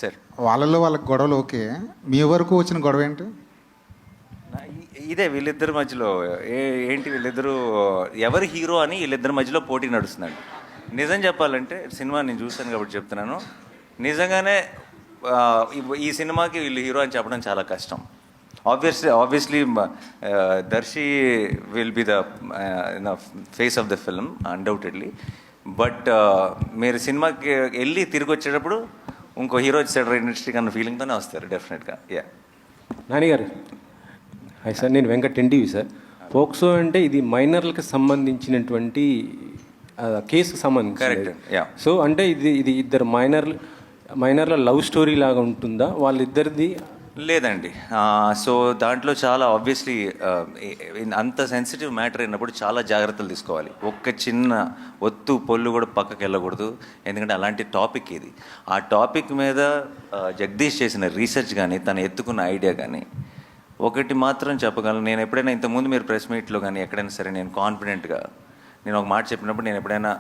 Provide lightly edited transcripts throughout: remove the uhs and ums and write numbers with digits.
Sir వాళ్ళలో వాళ్ళకి గొడవలు ఓకే, మీ వరకు వచ్చిన గొడవ ఏంటి? ఇదే వీళ్ళిద్దరి మధ్యలో ఏంటి వీళ్ళిద్దరూ ఎవరు హీరో అని వీళ్ళిద్దరి మధ్యలో పోటీ నడుస్తుందండి. నిజం చెప్పాలంటే సినిమా నేను చూస్తాను కాబట్టి చెప్తున్నాను, నిజంగానే ఈ సినిమాకి వీళ్ళు హీరో అని చెప్పడం చాలా కష్టం. Obviously Darshi will be the face of the film undoubtedly. But మీరు సినిమాకి వెళ్ళి తిరిగి వచ్చేటప్పుడు ఇంకో హీరో వచ్చాడు ఇండస్ట్రీకి అన్న ఫీలింగ్తోనే వస్తారు డెఫినెట్గా. యా నానిగారు హాయ్ సార్, నేను వెంకట్ ఎన్టీవీ సార్. పోక్సో అంటే ఇది మైనర్లకు సంబంధించినటువంటి కేసుకు సంబంధించి. కరెక్ట్. యా. సో అంటే ఇది ఇద్దరు మైనర్ల లవ్ స్టోరీ లాగా ఉంటుందా వాళ్ళిద్దరిది? లేదండి. సో దాంట్లో చాలా ఆబ్వియస్లీ అంత సెన్సిటివ్ మ్యాటర్ అయినప్పుడు చాలా జాగ్రత్తలు తీసుకోవాలి. ఒక్క చిన్న ఒత్తు పొల్లు కూడా పక్కకి వెళ్ళకూడదు, ఎందుకంటే అలాంటి టాపిక్ ఇది. ఆ టాపిక్ మీద జగదీష్ చేసిన రీసెర్చ్ కానీ తను ఎత్తుకున్న ఐడియా కానీ ఒకటి మాత్రం చెప్పగలను. నేను ఎప్పుడైనా ఇంతకుముందు మీరు ప్రెస్ మీట్లో కానీ ఎక్కడైనా సరే నేను కాన్ఫిడెంట్గా నేను ఒక మాట చెప్పినప్పుడు నేను ఎప్పుడైనా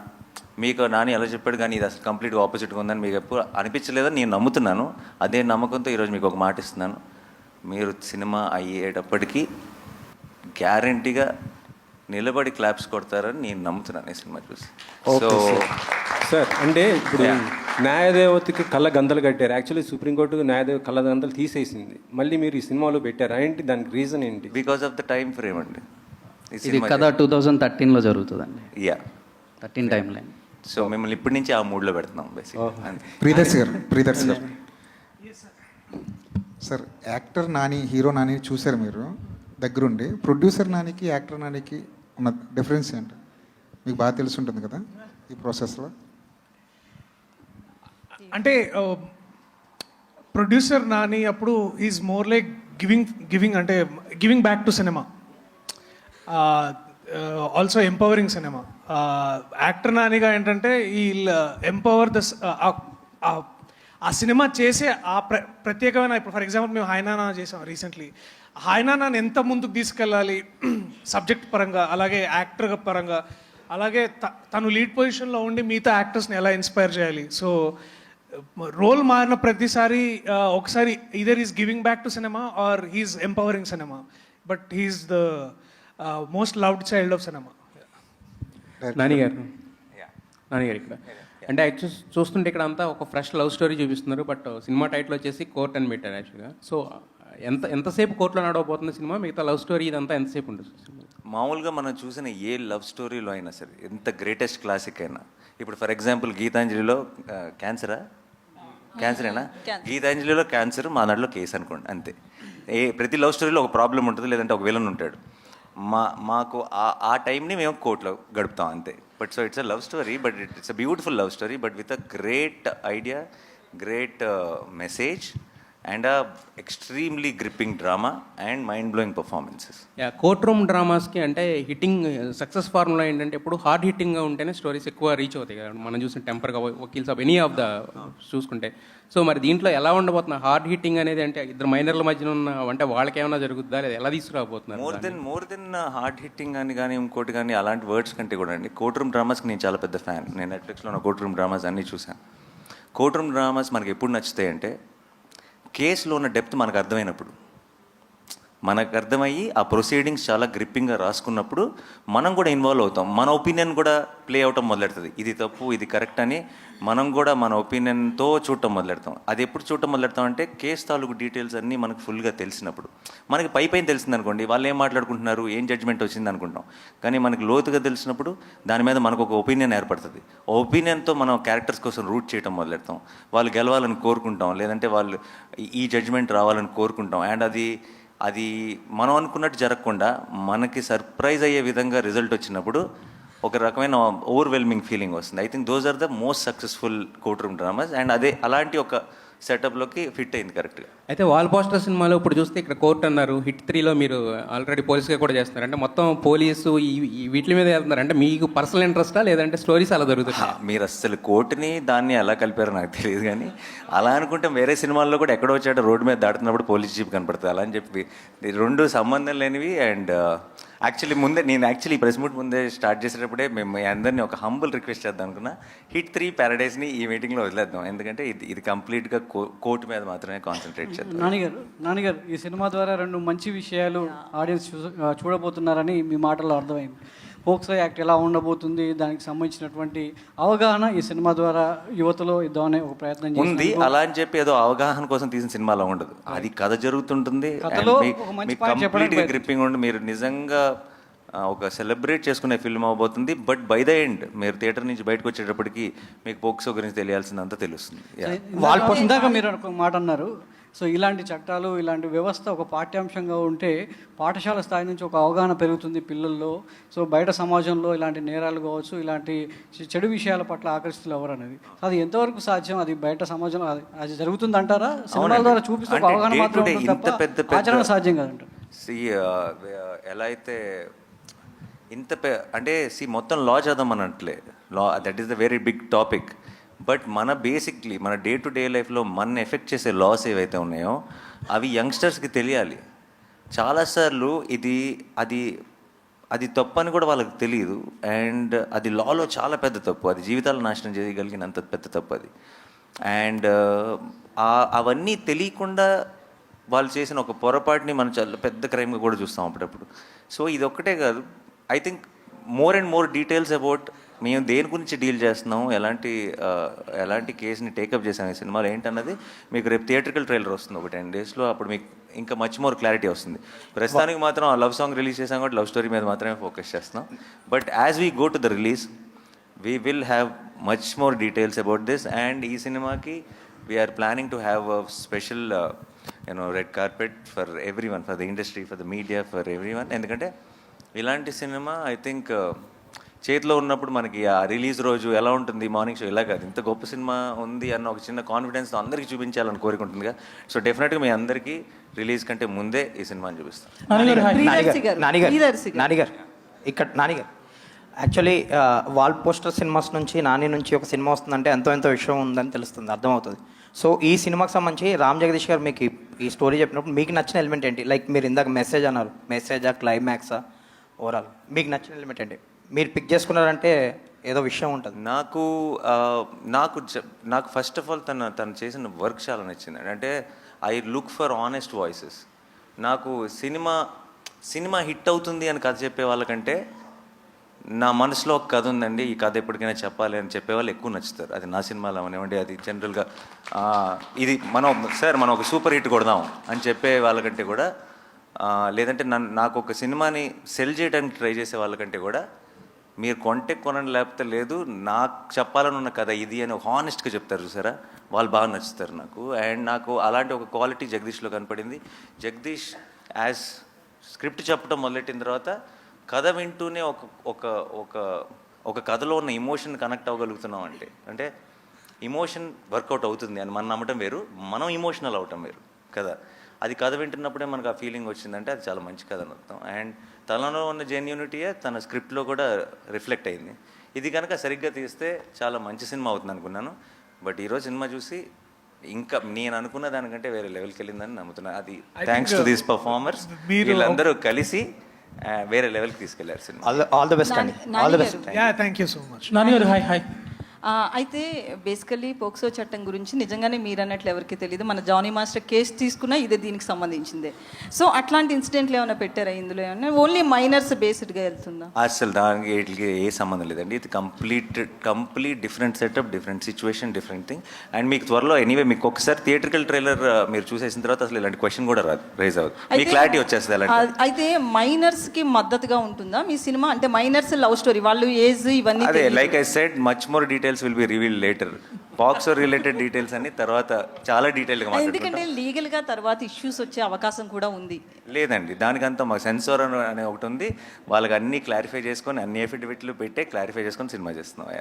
మీకు నాని ఎలా చెప్పాడు కానీ ఇది అసలు కంప్లీట్గా ఆపోజిట్గా ఉందని మీకు ఎప్పుడు అనిపించలేదని నేను నమ్ముతున్నాను. అదే నమ్మకంతో ఈరోజు మీకు ఒక మాట ఇస్తున్నాను. మీరు సినిమా అయ్యేటప్పటికీ గ్యారంటీగా నిలబడి క్లాప్స్ కొడతారని నేను నమ్ముతున్నాను ఈ సినిమా చూసి. సో సార్ అంటే ఇప్పుడు న్యాయదేవతకి కళ్ళ గంతలు కట్టారు. యాక్చువల్లీ సుప్రీంకోర్టు న్యాయదేవ కళ్ళ గంతలు తీసేసింది, మళ్ళీ మీరు ఈ సినిమాలో పెట్టారు. ఏంటి దానికి రీజన్ ఏంటి? Because of the time frame అండి. ఇది కథ 2013లో జరుగుతుందండి. Yeah, 13 time line. సో మిమ్మల్ని ఇప్పటి నుంచి ఆ మూడ్లో పెడుతున్నాం బేసిక్గా. ప్రియదర్శి గారు sir, actor Nani hero Nani చూశారు మీరు దగ్గరుండి. ప్రొడ్యూసర్ నానికి యాక్టర్ నానికి ఉన్న డిఫరెన్స్ ఏంటి మీకు బాగా తెలిసి ఉంటుంది కదా ఈ ప్రాసెస్లో? అంటే ప్రొడ్యూసర్ నాని అప్పుడు ఈజ్ మోర్ లైక్ గివింగ్ అంటే giving back to cinema, also empowering cinema. Actor నానిగా ఏంటంటే ఈ ఎంపవర్ ద ఆ సినిమా చేసే ఆ ప్రత్యేకమైన, ఇప్పుడు ఫర్ ఎగ్జాంపుల్ మేము హాయ్నానా చేసాం రీసెంట్లీ. హాయ్నానాని ఎంత ముందుకు తీసుకెళ్ళాలి సబ్జెక్ట్ పరంగా, అలాగే యాక్టర్ పరంగా, అలాగే తను లీడ్ పొజిషన్లో ఉండి మిగతా యాక్టర్స్ని ఎలా ఇన్స్పైర్ చేయాలి. సో రోల్ మారిన ప్రతిసారి ఒకసారి either is giving back to cinema or he is empowering cinema, but he is the most loved child of cinema. నానిగారు ఇక్కడ అంటే యాక్చువల్ చూస్తుంటే ఇక్కడ అంతా ఒక ఫ్రెష్ లవ్ స్టోరీ చూపిస్తున్నారు, బట్ సినిమా టైటిల్ వచ్చేసి కోర్ట్ అని పెట్టారు యాక్చువల్గా. సో ఎంతసేపు కోర్టులో నడవబోతుంది సినిమా? మిగతా లవ్ స్టోరీ ఇదంతా ఎంతసేపు ఉంటుంది? మామూలుగా మనం చూసిన ఏ లవ్ స్టోరీలో అయినా సరే, ఎంత గ్రేటెస్ట్ క్లాసిక్ అయినా, ఇప్పుడు ఫర్ ఎగ్జాంపుల్ గీతాంజలిలో క్యాన్సరేనా, గీతాంజలిలో క్యాన్సర్, మా దాంట్లో కేసు అనుకోండి, అంతే. ప్రతి లవ్ స్టోరీలో ఒక ప్రాబ్లం ఉంటుంది, లేదంటే ఒక విలన్ ఉంటాడు. మాకు ఆ టైంని మేము కోర్టులో గడుపుతాం అంతే. But so it's a love story, but it's a beautiful love story, but with a great idea, great message and a extremely gripping drama and mind blowing performances. Court room డ్రామాస్కి అంటే హిట్టింగ్ సక్సెస్ ఫార్ములా ఏంటంటే ఎప్పుడు hard హిట్టింగ్గా ఉంటేనే stories ఎక్కువ reach అవుతాయి కదా. మనం చూసిన టెంపర్గా వకీల్స్ ఆఫ్ ఎనీ ఆఫ్ ద చూసుకుంటే. సో మరి దీంట్లో ఎలా ఉండబోతున్నా హార్డ్ హిట్టింగ్ అనేది? అంటే ఇద్దరు మైనర్ల మధ్యన ఉన్న అంటే వాళ్ళకి ఏమైనా జరుగుతుందా, లేదా ఎలా తీసుకురాబోతున్నారు? మోర్ దెన్ హార్డ్ హిట్టింగ్ అని కానీ ఇంకోటి కానీ అలాంటి వర్డ్స్ కంటే కూడా అండి, కోర్ట్ రూమ్ డ్రామాస్కి నేను చాలా పెద్ద ఫ్యాన్. నేను నెట్ఫ్లిక్స్లో ఉన్న కోర్ట్ రూమ్ డ్రామాస్ అన్నీ చూశాను. కోర్ట్ రూమ్ డ్రామాస్ మనకి ఎప్పుడు నచ్చుతాయి అంటే కేసులో ఉన్న డెప్త్ మనకు అర్థమైనప్పుడు, మనకు అర్థమయ్యి ఆ ప్రొసీడింగ్స్ చాలా గ్రిప్పింగ్గా రాసుకున్నప్పుడు మనం కూడా ఇన్వాల్వ్ అవుతాం. మన ఒపీనియన్ కూడా ప్లే అవటం మొదలెడుతుంది. ఇది తప్పు, ఇది కరెక్ట్ అని మనం కూడా మన ఒపీనియన్తో చూడటం మొదలెడతాం. అది ఎప్పుడు చూడటం మొదలెడతాం అంటే కేసు తాలూకు డీటెయిల్స్ అన్నీ మనకు ఫుల్గా తెలిసినప్పుడు. మనకి పైన తెలిసింది అనుకోండి, వాళ్ళు ఏం మాట్లాడుకుంటున్నారు, ఏం జడ్జ్మెంట్ వచ్చింది అనుకుంటాం. కానీ మనకి లోతుగా తెలిసినప్పుడు దాని మీద మనకు ఒక ఒపీనియన్ ఏర్పడుతుంది. ఆ ఒపీనియన్తో మనం క్యారెక్టర్స్ కోసం రూట్ చేయడం మొదలెడతాం. వాళ్ళు గెలవాలని కోరుకుంటాం, లేదంటే వాళ్ళు ఈ జడ్జ్మెంట్ రావాలని కోరుకుంటాం. అండ్ అది మనం అనుకున్నట్టు జరగకుండా మనకి సర్ప్రైజ్ అయ్యే విధంగా రిజల్ట్ వచ్చినప్పుడు ఒక రకమైన ఓవర్వెల్మింగ్ ఫీలింగ్ వస్తుంది. I think those are the most successful courtroom dramas. And అలాంటి ఒక సెటప్లోకి ఫిట్ అయింది కరెక్ట్గా. అయితే వాల్ పోస్టర్ సినిమాలో ఇప్పుడు చూస్తే ఇక్కడ కోర్ట్ అన్నారు, హిట్ 3లో మీరు ఆల్రెడీ పోలీస్గా కూడా చేస్తున్నారు. అంటే మొత్తం పోలీసు వీటి మీద వెళ్తున్నారు. అంటే మీకు పర్సనల్ ఇంట్రెస్టా, లేదంటే స్టోరీస్ అలా జరుగుతుంది? మీరు అసలు కోర్టుని దాన్ని ఎలా కలిపారో నాకు తెలియదు, కానీ అలా అనుకుంటే వేరే సినిమాల్లో కూడా ఎక్కడో వచ్చాడో రోడ్డు మీద దాటుతున్నప్పుడు పోలీస్ జీప్ కనపడుతుంది అలా అని చెప్పి రెండు సంబంధం లేనివి. అండ్ యాక్చువల్లీ నేను యాక్చువల్లీ ప్రెస్ మీట్ ముందే స్టార్ట్ చేసేటప్పుడే మేము మీ అందరినీ ఒక హంబుల్ రిక్వెస్ట్ చేద్దాం అనుకున్నా. హిట్ 3 ప్యారడైజ్ని ఈ మీటింగ్లో వదిలేద్దాం, ఎందుకంటే ఇది కంప్లీట్గా కోర్టు మీద మాత్రమే కాన్సన్ట్రేట్ చేద్దాం. నాన్నగారు ఈ సినిమా ద్వారా 2 మంచి విషయాలు ఆడియన్స్ చూడబోతున్నారని మీ మాటల్లో అర్థమైంది. పోక్సో యాక్ట్ ఎలా ఉండబోతుంది, దానికి సంబంధించినటువంటి అవగాహన ఈ సినిమా ద్వారా యువతలో ఇద్దామనే ఒక ప్రయత్నం ఉంది. అలా అని చెప్పి ఏదో అవగాహన కోసం తీసిన సినిమాలో ఉండదు, అది కథ జరుగుతుంటుంది. కథలో ఒక మంచి పాయింట్ చెప్పడానికి గ్రిప్పింగ్ ఉండి మీరు నిజంగా ఒక సెలబ్రేట్ చేసుకునే ఫిల్మ్ అవబోతుంది. బట్ బై ద ఎండ్ మీరు థియేటర్ నుంచి బయటకు వచ్చేటప్పటికి మీకు పోక్సో గురించి తెలియాల్సిందంతా తెలుస్తుంది. ఇందాక మీరు ఒక మాట అన్నారు, సో ఇలాంటి చట్టాలు ఇలాంటి వ్యవస్థ ఒక పాఠ్యాంశంగా ఉంటే పాఠశాల స్థాయి నుంచి ఒక అవగాహన పెరుగుతుంది పిల్లల్లో. సో బయట సమాజంలో ఇలాంటి నేరాలు కావచ్చు, ఇలాంటి చెడు విషయాల పట్ల ఆకర్షితులు ఎవరు అనేది అది ఎంతవరకు సాధ్యం, అది బయట సమాజంలో అది జరుగుతుంది అంటారా? సినిమాల ద్వారా చూపిస్తే ఒక అవగాహన మాత్రమే ఉంటుంది తప్ప ఆచరణ సాధ్యం కదంటారు. ఎలా అయితే అంటే మొత్తం లా చదవమనట్లే, law that is the very big topic. But మన బేసిక్లీ మన డే టు డే లైఫ్లో మన ఎఫెక్ట్ చేసే లాస్ ఏవైతే ఉన్నాయో అవి యంగ్స్టర్స్కి తెలియాలి. చాలాసార్లు అది తప్పు అని కూడా వాళ్ళకి తెలియదు, అండ్ అది లాలో చాలా పెద్ద తప్పు, అది జీవితాలు నాశనం చేయగలిగినంత పెద్ద తప్పు అది. అండ్ అవన్నీ తెలియకుండా వాళ్ళు చేసిన ఒక పొరపాటుని మనం చాలా పెద్ద క్రైమ్గా కూడా చూస్తాం అప్పుడప్పుడు. సో ఇది ఒక్కటే కాదు, I think more and more details about మేము దేని గురించి డీల్ చేస్తున్నాం, ఎలాంటి కేసుని టేకప్ చేసాం ఈ సినిమాలో ఏంటన్నది మీకు రేపు థియేట్రికల్ ట్రైలర్ వస్తుంది ఒక 10 daysలో. అప్పుడు మీకు ఇంకా మచ్ మోర్ క్లారిటీ వస్తుంది. ప్రస్తుతానికి మాత్రం ఆ లవ్ సాంగ్ రిలీజ్ చేసాం కాబట్టి లవ్ స్టోరీ మీద మాత్రమే ఫోకస్ చేస్తున్నాం. But as we go to the release we will have much more details about this. And ఈ సినిమాకి we're planning to have a special red carpet for everyone, for the industry, for the media, for everyone. ఎందుకంటే ఇలాంటి cinema I think చేతిలో ఉన్నప్పుడు మనకి ఆ release రోజు ఎలా ఉంటుంది, మార్నింగ్ షో ఇలా కాదు, ఇంత గొప్ప సినిమా ఉంది అన్న ఒక చిన్న కాన్ఫిడెన్స్తో అందరికీ చూపించాలని కోరుకుంటుందిగా. సో డెఫినెట్గా మీ అందరికీ రిలీజ్ కంటే ముందే ఈ సినిమాని చూపిస్తాం. నానిగారు యాక్చువల్లీ వాల్ పోస్టర్ సినిమాస్ నుంచి నాని నుంచి ఒక సినిమా వస్తుందంటే ఎంతో విషయం ఉందని తెలుస్తుంది, అర్థమవుతుంది. సో ఈ సినిమాకి సంబంధించి రామ్ జగదీష్ గారు మీకు ఈ స్టోరీ చెప్పినప్పుడు మీకు నచ్చిన ఎలిమెంట్ ఏంటి? లైక్ మీరు ఇందాక మెసేజ్ అన్నారు, మెసేజా, క్లైమాక్సా, ఓవరాల్ మీకు నచ్చిన ఎలిమెంట్ ఏంటి? మీరు పిక్ చేసుకున్నారంటే ఏదో విషయం ఉంటుంది. నాకు ఫస్ట్ ఆఫ్ ఆల్ తను చేసిన వర్క్ చాలా నచ్చింది. అంటే I look for honest voices. నాకు సినిమా హిట్ అవుతుంది అని కథ చెప్పే వాళ్ళకంటే నా మనసులో ఒక కథ ఉందండి, ఈ కథ ఎప్పటికైనా చెప్పాలి అని చెప్పేవాళ్ళు ఎక్కువ నచ్చుతారు. అది నా సినిమాలో అవనివ్వండి, అది జనరల్గా ఇది మనం ఒక సూపర్ హిట్ కొడదాం అని చెప్పే వాళ్ళకంటే కూడా, లేదంటే నాకు ఒక సినిమాని సెల్ చేయడానికి ట్రై చేసే వాళ్ళకంటే కూడా మీరు కొంటే కొనండి లేకపోతే లేదు, నాకు చెప్పాలని ఉన్న కథ ఇది అని ఒక హానెస్ట్గా చెప్తారు చూసారా, వాళ్ళు బాగా నచ్చుతారు నాకు. అండ్ నాకు అలాంటి ఒక క్వాలిటీ జగదీష్లో కనపడింది. జగదీష్ యాజ్ స్క్రిప్ట్ చెప్పడం మొదలెట్టిన తర్వాత కథ వింటూనే ఒక కథలో ఉన్న ఇమోషన్ కనెక్ట్ అవ్వగలుగుతున్నాం అంటే ఇమోషన్ వర్కౌట్ అవుతుంది అని మనం నమ్మటం వేరు, మనం ఇమోషనల్ అవటం వేరు కదా. అది కథ వింటున్నప్పుడే మనకు ఆ ఫీలింగ్ వచ్చిందంటే అది చాలా మంచి కథ అని అర్థం. అండ్ తనలో ఉన్న జెన్యూనిటీయే తన స్క్రిప్ట్లో కూడా రిఫ్లెక్ట్ అయింది. ఇది కనుక సరిగ్గా తీస్తే చాలా మంచి సినిమా అవుతుంది అనుకున్నాను. బట్ ఈరోజు సినిమా చూసి ఇంకా నేను అనుకున్న దానికంటే వేరే లెవెల్కి వెళ్ళిందని నమ్ముతున్నాను. అది థ్యాంక్స్ టు దీస్ పర్ఫార్మర్స్, వీళ్ళందరూ కలిసి వేరే లెవెల్కి తీసుకెళ్లారు సినిమా. ఆల్ ద బెస్ట్ అండి, all the best. Thank you so much. నాన్నగారు హాయ్ హాయ్. అయితే బేసికలీ పోక్సో చట్టం గురించి నిజంగానే మీరు అన్నట్లు ఎవరికి తెలియదు. మన జానీ మాస్టర్ కేసు తీసుకున్నా ఇదే దీనికి సంబంధించిందే. సో అట్లాంటి ఇన్సిడెంట్లు ఏమైనా పెట్టారా ఇందులో? ఏమన్నా ఓన్లీ మైనర్స్ బేస్డ్గా వెళ్తుందా? అసలు దానికి వీటికి ఏ సంబంధం లేదండి. ఇది complete different setup, different situation, different thing. And మీకు త్వరలో ఎనీవే మీకు ఒకసారి థియేట్రికల్ ట్రైలర్ మీరు చూసేసిన తర్వాత అసలు ఇలాంటి క్వశ్చన్ కూడా రైజ్ అవుతుంది, మీ క్లారిటీ వచ్చేస్తుంది. అలాంటి అయితే మైనర్స్కి మద్దతుగా ఉంటుందా మీ సినిమా? అంటే మైనర్స్ లవ్ స్టోరీ, వాళ్ళు ఏజ్ ఇవన్నీ అదే like I said much more details will be revealed later. POCSO related details అన్ని తర్వాత చాలా డీటెయిల్గా మాట్లాడుకుంటాం. ఎందుకంటే లీగల్గా తర్వాత ఇష్యూస్ వచ్చే అవకాశం కూడా ఉంది. లేదండి, దానికంతా మాకు సెన్సార్ అనే ఒకటి ఉంది, వాళ్ళకి అన్ని క్లారిఫై చేసుకొని అన్ని ఎఫిడవిట్లు పెట్టే క్లారిఫై చేసుకొని సినిమా చేస్తున్నాం.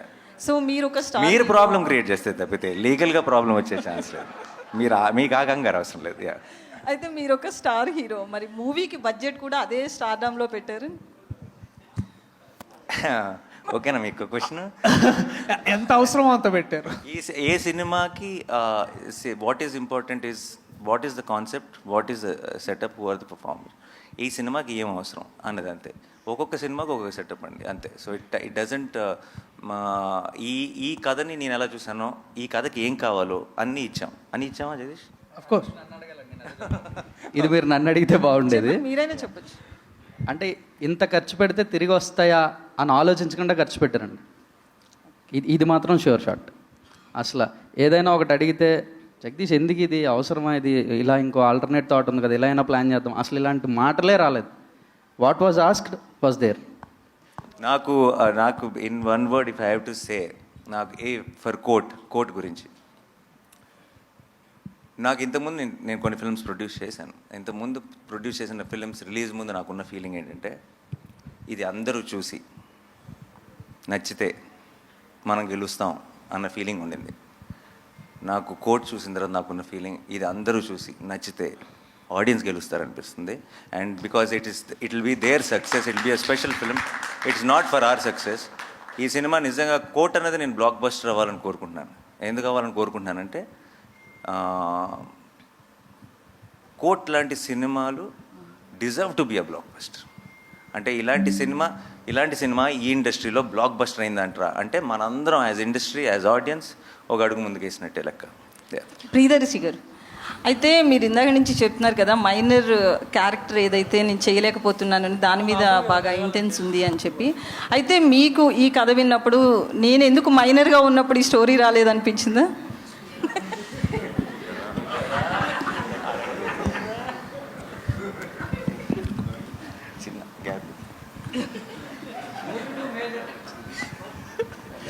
సో మీరు ఒక మీరు ప్రాబ్లం క్రియేట్ చేస్తే తప్పితే లీగల్గా ప్రాబ్లం వచ్చే ఛాన్స్ లేదు. మీకు ఆ కంగారు అవసరం లేదు. అయితే మీరు ఒక స్టార్ హీరో, మరి మూవీకి బడ్జెట్ కూడా అదే స్టార్డమ్లో పెట్టారు. ఓకేనా మీకు క్వశ్చన్? ఎంత అవసరమో అంత పెట్టారు. ఏ సినిమాకి what is important is what is the concept, what is the setup, who are the performer. ఈ సినిమాకి ఏం అవసరం అన్నది అంతే. ఒక్కొక్క సినిమాకి ఒక్కొక్క సెటప్ అండి అంతే. సో ఇట్ డజంట్ ఈ కథని నేను ఎలా చూసానో ఈ కథకి ఏం కావాలో అన్నీ ఇచ్చామా జగదీష్? Of course. ఇది మీరు నన్ను అడిగితే బాగుండేది. మీరైనా చెప్పచ్చు. అంటే ఇంత ఖర్చు పెడితే తిరిగి వస్తాయా అని ఆలోచించకుండా ఖర్చు పెట్టారండి. ఇది మాత్రం షూర్ షాట్. అసలు ఏదైనా ఒకటి అడిగితే జగదీష్ ఎందుకు ఇది అవసరమా, ఇది ఇలా ఇంకో ఆల్టర్నేట్ థాట్ ఉంది కదా, ఇలా అయినా ప్లాన్ చేద్దాం, అసలు ఇలాంటి మాటలే రాలేదు. What was asked was there. నాకు in one word if I have to say, నాకు ఫర్ కోట్ గురించి నాకు ఇంతకుముందు నేను కొన్ని ఫిల్మ్స్ ప్రొడ్యూస్ చేశాను. ఇంతకుముందు ప్రొడ్యూస్ చేసిన ఫిల్మ్స్ రిలీజ్ ముందు నాకున్న ఫీలింగ్ ఏంటంటే ఇది అందరూ చూసి నచ్చితే మనం గెలుస్తాం అన్న ఫీలింగ్ ఉండింది. నాకు కోట్ చూసిన తర్వాత నాకున్న ఫీలింగ్ ఇది అందరూ చూసి నచ్చితే ఆడియన్స్ గెలుస్తారనిపిస్తుంది. And because it will be there success, it be a special film, it's not for our success. ఈ సినిమా నిజంగా కోట్ అనేది నేను బ్లాక్ బస్టర్ అవ్వాలని కోరుకుంటున్నాను. ఎందుకు అవ్వాలని కోరుకుంటున్నానంటే కోట్ లాంటి సినిమాలు deserve to be a block buster. అంటే ఇలాంటి సినిమా ఈ ఇండస్ట్రీలో బ్లాక్ బస్టర్ అయిందంటారా అంటే మనందరం యాజ్ ఇండస్ట్రీ యాజ్ ఆడియన్స్ ఒక అడుగు ముందుకేసినట్టే లెక్క. ప్రియదర్శి గారు, అయితే మీరు ఇందాక నుంచి చెప్తున్నారు కదా మైనర్ క్యారెక్టర్ ఏదైతే నేను చేయలేకపోతున్నానని దాని మీద బాగా ఇంటెన్స్ ఉంది అని చెప్పి, అయితే మీకు ఈ కథ విన్నప్పుడు నేను ఎందుకు మైనర్గా ఉన్నప్పుడు ఈ స్టోరీ రాలేదనిపించిందా?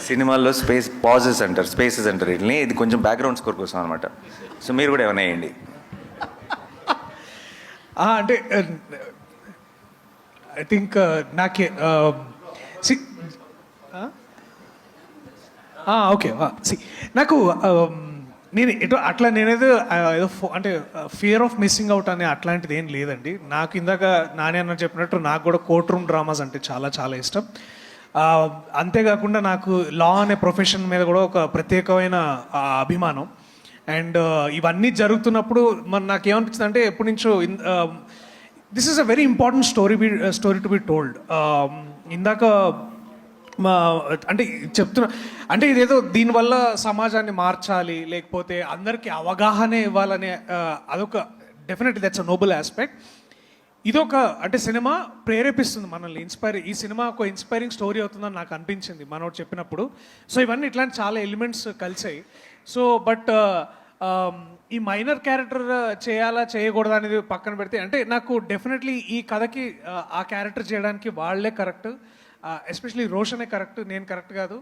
సినిమాల్లో స్పేసెస్ అంటారు వీటిని. ఇది కొంచెం బ్యాక్గ్రౌండ్ స్కోర్ కోసం అనమాట. సో మీరు కూడా ఏమైనా వేయండి. అంటే ఐ థింక్ నాకే ఓకే నాకు నేను నేనేదో ఏదో అంటే ఫియర్ ఆఫ్ మిస్సింగ్ అవుట్ అనే అట్లాంటిది ఏం లేదండి. నాకు ఇందాక నాని అన్న చెప్పినట్టు నాకు కూడా కోర్ట్ రూమ్ డ్రామాస్ అంటే చాలా చాలా ఇష్టం. అంతేకాకుండా నాకు లా అనే ప్రొఫెషన్ మీద కూడా ఒక ప్రత్యేకమైన అభిమానం. అండ్ ఇవన్నీ జరుగుతున్నప్పుడు మరి నాకేమనిపించింది అంటే ఎప్పటి నుంచో this is a very important story to be told. ఇందాక అంటే చెప్తున్నా అంటే ఇదేదో దీనివల్ల సమాజాన్ని మార్చాలి లేకపోతే అందరికీ అవగాహన ఇవ్వాలనే అదొక definitely that's a noble aspect. ఇదొక అంటే సినిమా ప్రేరేపిస్తుంది మనల్ని, ఈ సినిమా ఒక ఇన్స్పైరింగ్ స్టోరీ అవుతుందని నాకు అనిపించింది మనోడు చెప్పినప్పుడు. సో ఇవన్నీ ఇట్లాంటి చాలా ఎలిమెంట్స్ కలిసాయి. సో బట్ ఈ మైనర్ క్యారెక్టర్ చేయాలా చేయకూడదా అనేది పక్కన పెడితే అంటే నాకు డెఫినెట్లీ ఈ కథకి ఆ క్యారెక్టర్ చేయడానికి వాళ్ళే కరెక్ట్, ఎస్పెషలీ రోషనే కరెక్ట్, నేను కరెక్ట్ కాదు.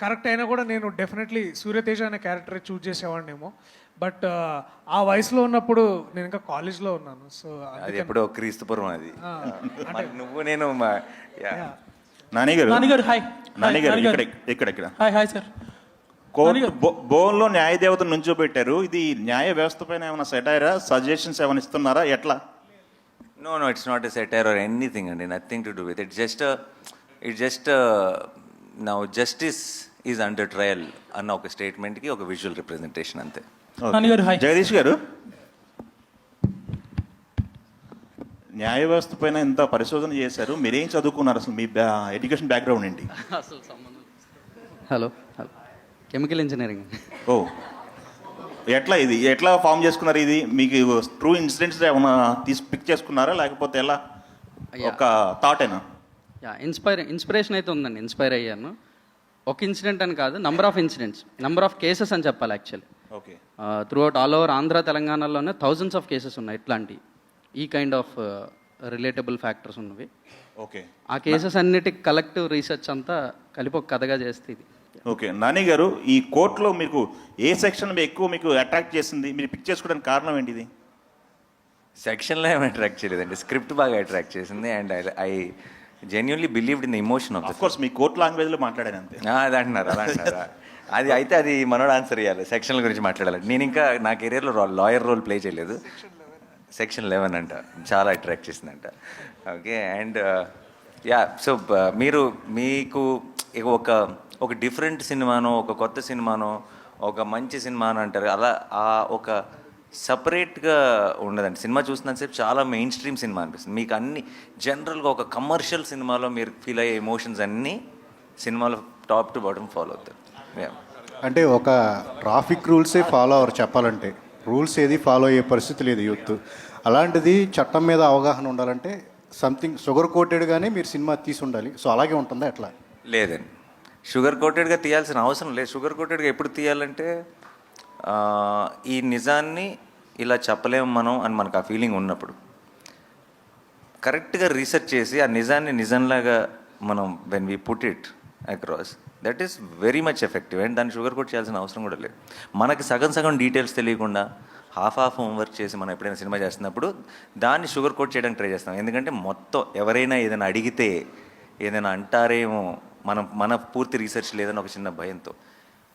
కరెక్ట్ అయినా కూడా నేను డెఫినెట్లీ సూర్యతేజ అనే క్యారెక్టర్ చూస్ చేసేవాడినేమో. బట్ ఆ వయసులో ఉన్నప్పుడు నేను ఇంకా కాలేజ్లో ఉన్నాను. సో అది ఎప్పుడో క్రీస్తుపురం అది. నువ్వు నేను నానిగారు హాయ్. ఇక్కడ హాయ్ సార్. బోన్లో న్యాయదేవతను నుంచోబెట్టారు. ఇది న్యాయ వ్యవస్థ పైన ఏమైనా సెటైరా, సజెషన్స్ ఏమైనా ఇస్తున్నారా, ఎట్లా? No, it's not a satire or anything, and nothing to do with it. It's just now justice is under trial అన్న ఒక స్టేట్మెంట్కి ఒక విజువల్ రిప్రజెంటేషన్ అంతే. జగదీష్ గారు, న్యాయ వ్యవస్థ పైన ఇంత పరిశోధన చేశారు, మీరేం చదువుకున్నారు, అసలు మీ ఎడ్యుకేషన్ బ్యాక్గ్రౌండ్ ఏంటి? అసలు సంబంధం. Hello chemical engineering. ఓ, ఎట్లా ఫామ్ చేసుకున్నారు? ఇది మీకు ట్రూ ఇన్సిడెంట్స్ ఏమైనా పిక్ చేసుకున్నారా లేకపోతే ఎలా ఒక థాటేనా? ఇన్స్పిరేషన్ అయితే ఉందండి, ఇన్స్పైర్ అయ్యాను. ఒక ఇన్సిడెంట్ అని కాదు, నంబర్ ఆఫ్ కేసెస్ అని చెప్పాలి actually. Okay, through out all over Andhra తెలంగాణలోనే థౌజండ్స్ ఆఫ్ కేసెస్ ఉన్నాయి ఇట్లాంటి ఈ కైండ్ ఆఫ్ రిలేటబుల్ ఫ్యాక్టర్స్ ఉన్నవి. ఓకే, ఆ కేసెస్ అన్నిటికి కలెక్టివ్ రీసెర్చ్ అంతా కలిపి ఒక కథగా చేస్తే ఇది. ఓకే, నాని గారు, ఈ కోర్టులో మీకు ఏ సెక్షన్ ఎక్కువ మీకు అట్రాక్ట్ చేసింది, మీరు పిక్ చేసుకోవడానికి కారణం ఏంటిది? సెక్షన్లో ఏమి అట్రాక్ట్ చేయలేదండి, స్క్రిప్ట్ బాగా అట్రాక్ట్ చేసింది. And I genuinely believed in the emotion of course. Me court లాంగ్వేజ్లో మాట్లాడాను అంతే. అది అంటున్నారా? అది మనోడు ఆన్సర్ ఇవ్వాలి. సెక్షన్ల గురించి మాట్లాడాలి. నేను ఇంకా నా కెరీర్లో లాయర్ రోల్ ప్లే చేయలేదు. సెక్షన్ 11 అంట చాలా అట్రాక్ట్ చేసిందంట. ఓకే, అండ్ సో మీకు ఒక డిఫరెంట్ సినిమానో, ఒక కొత్త సినిమానో, ఒక మంచి సినిమానో అంటారు, అలా ఒక సపరేట్గా ఉండదండి. సినిమా చూసినంతసేపు చాలా మెయిన్ స్ట్రీమ్ సినిమా అనిపిస్తుంది. మీకు అన్ని జనరల్గా ఒక కమర్షియల్ సినిమాలో మీరు ఫీల్ అయ్యే ఎమోషన్స్ అన్నీ సినిమాలో టాప్ టు బాటమ్ ఫాలో అవుతారు. అంటే ఒక ట్రాఫిక్ రూల్సే ఫాలో అవ్వరు చెప్పాలంటే. రూల్స్ ఏది ఫాలో అయ్యే పరిస్థితి లేదు యూత్. అలాంటిది చట్టం మీద అవగాహన ఉండాలంటే సంథింగ్ షుగర్ కోటెడ్గానే మీరు సినిమా తీసి ఉండాలి. సో అలాగే ఉంటుందా ఎట్లా? లేదండి, షుగర్ కోటెడ్గా తీయాల్సిన అవసరం లేదు. షుగర్ కోటెడ్గా ఎప్పుడు తీయాలంటే ఈ నిజాన్ని ఇలా చెప్పలేము మనం అని మనకు ఆ ఫీలింగ్ ఉన్నప్పుడు కరెక్ట్గా రీసెర్చ్ చేసి ఆ నిజాన్ని నిజంలాగా మనం when we put it across, that is very much effective. And దాన్ని షుగర్ కోట్ చేయాల్సిన అవసరం కూడా లేదు. మనకి సగం డీటెయిల్స్ తెలియకుండా హాఫ్ హోంవర్క్ చేసి మనం ఎప్పుడైనా సినిమా చేస్తున్నప్పుడు దాన్ని షుగర్ కోట్ చేయడానికి ట్రై చేస్తాం. ఎందుకంటే మొత్తం ఎవరైనా ఏదైనా అడిగితే ఏదైనా అంటారేమో మన పూర్తి రీసెర్చ్ లేదని ఒక చిన్న భయంతో.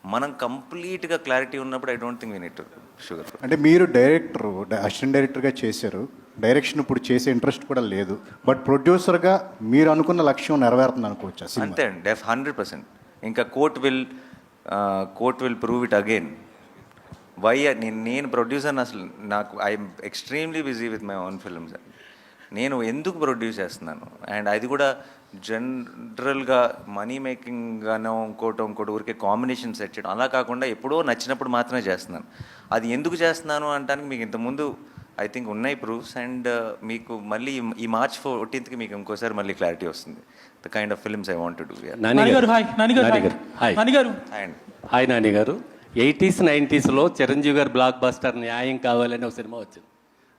మనం కంప్లీట్గా క్లారిటీ ఉన్నప్పుడు I don't think we need to sugar coat. అంటే మీరు డైరెక్టర్, అసిస్టెంట్ డైరెక్టర్గా చేశారు, డైరెక్షన్ ఇప్పుడు చేసే ఇంట్రెస్ట్ కూడా లేదు, బట్ ప్రొడ్యూసర్గా మీరు అనుకున్న లక్ష్యం నెరవేరుతుంది అనుకోవచ్చా? అంతే అండి, 100%. ఇంకా court will prove it again. Why నేను ప్రొడ్యూసర్ని అసలు నాకు I'm extremely busy with my own films. నేను ఎందుకు ప్రొడ్యూస్ చేస్తున్నాను అండ్ అది కూడా జనరల్గా మనీ మేకింగ్గానో ఇంకోటి ఊరికే కాంబినేషన్ సెట్ చేయడం అలా కాకుండా ఎప్పుడో నచ్చినప్పుడు మాత్రమే చేస్తున్నాను. అది ఎందుకు చేస్తున్నాను అంటానికి మీకు ఇంతకుముందు ఐ థింక్ ఉన్నాయి ప్రూఫ్స్. అండ్ మీకు మళ్ళీ ఈ March 14th మీకు ఇంకోసారి మళ్ళీ క్లారిటీ వస్తుంది the kind of films I want to do. Hi Nani గారు. 80s 90sలో చిరంజీవి గారు బ్లాక్ బస్టర్ న్యాయం కావాలని ఒక సినిమా వచ్చింది.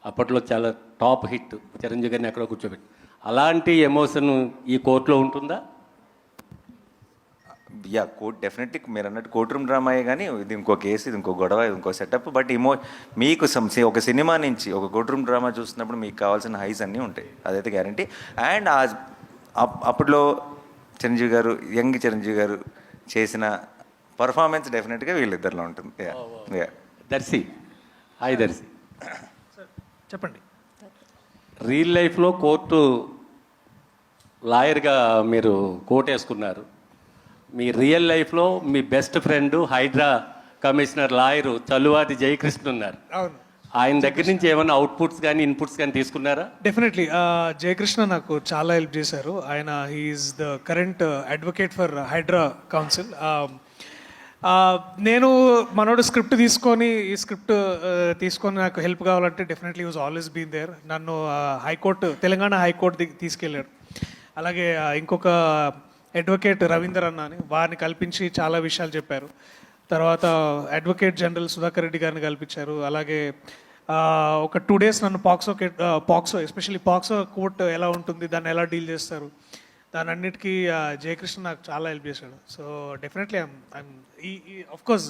అప్పట్లో చాలా టాప్ హిట్. చిరంజీవి గారిని ఎక్కడో కూర్చోబెట్టి అలాంటి ఎమోషన్ ఈ కోర్టులో ఉంటుందా? కోర్ట్ డెఫినెట్లీ మీరు అన్నట్టు కోర్ట్ రూమ్ డ్రామాయే, కానీ ఇది ఇంకో కేసు, ఇది ఇంకో గొడవ, ఇది ఇంకో సెటప్. బట్ మీకు ఒక సినిమా నుంచి ఒక కోర్ట్ రూమ్ డ్రామా చూస్తున్నప్పుడు మీకు కావాల్సిన హైస్ అన్నీ ఉంటాయి, అదైతే గ్యారంటీ. అండ్ అప్పట్లో యంగ్ చిరంజీవి గారు చేసిన పర్ఫార్మెన్స్ డెఫినెట్గా వీళ్ళిద్దరిలో ఉంటుంది. దర్శి, హాయ్ దర్శి. చెప్పండి. రియల్ లైఫ్లో కోర్టు లాయర్గా మీరు కోర్టు వేసుకున్నారు. మీ రియల్ లైఫ్లో మీ best friend Hydraa commissioner lawyer Chaluvathi Jayakrishna ఉన్నారు. అవును. ఆయన దగ్గర నుంచి ఏమైనా అవుట్పుట్స్ కానీ ఇన్పుట్స్ కానీ తీసుకున్నారా? డెఫినెట్లీ జయకృష్ణ నాకు చాలా హెల్ప్ చేశారు. ఆయన he's the current advocate for Hydra council. నేను మనోడు స్క్రిప్ట్ తీసుకొని ఈ స్క్రిప్ట్ తీసుకొని నాకు హెల్ప్ కావాలంటే definitely was always been there. నన్ను తెలంగాణ హైకోర్టు తీసుకెళ్ళాడు. అలాగే ఇంకొక అడ్వకేట్ రవీందర్ అన్న అని వారిని కల్పించి చాలా విషయాలు చెప్పారు. తర్వాత అడ్వకేట్ జనరల్ సుధాకర్ రెడ్డి గారిని కల్పించారు. అలాగే ఒక 2 days నన్ను పాక్సో ఎస్పెషల్లీ పాక్సో కోర్టు ఎలా ఉంటుంది, దాన్ని ఎలా డీల్ చేస్తారు, దాని అన్నిటికీ జయకృష్ణ నాకు చాలా హెల్ప్ చేశాడు. So definitely of course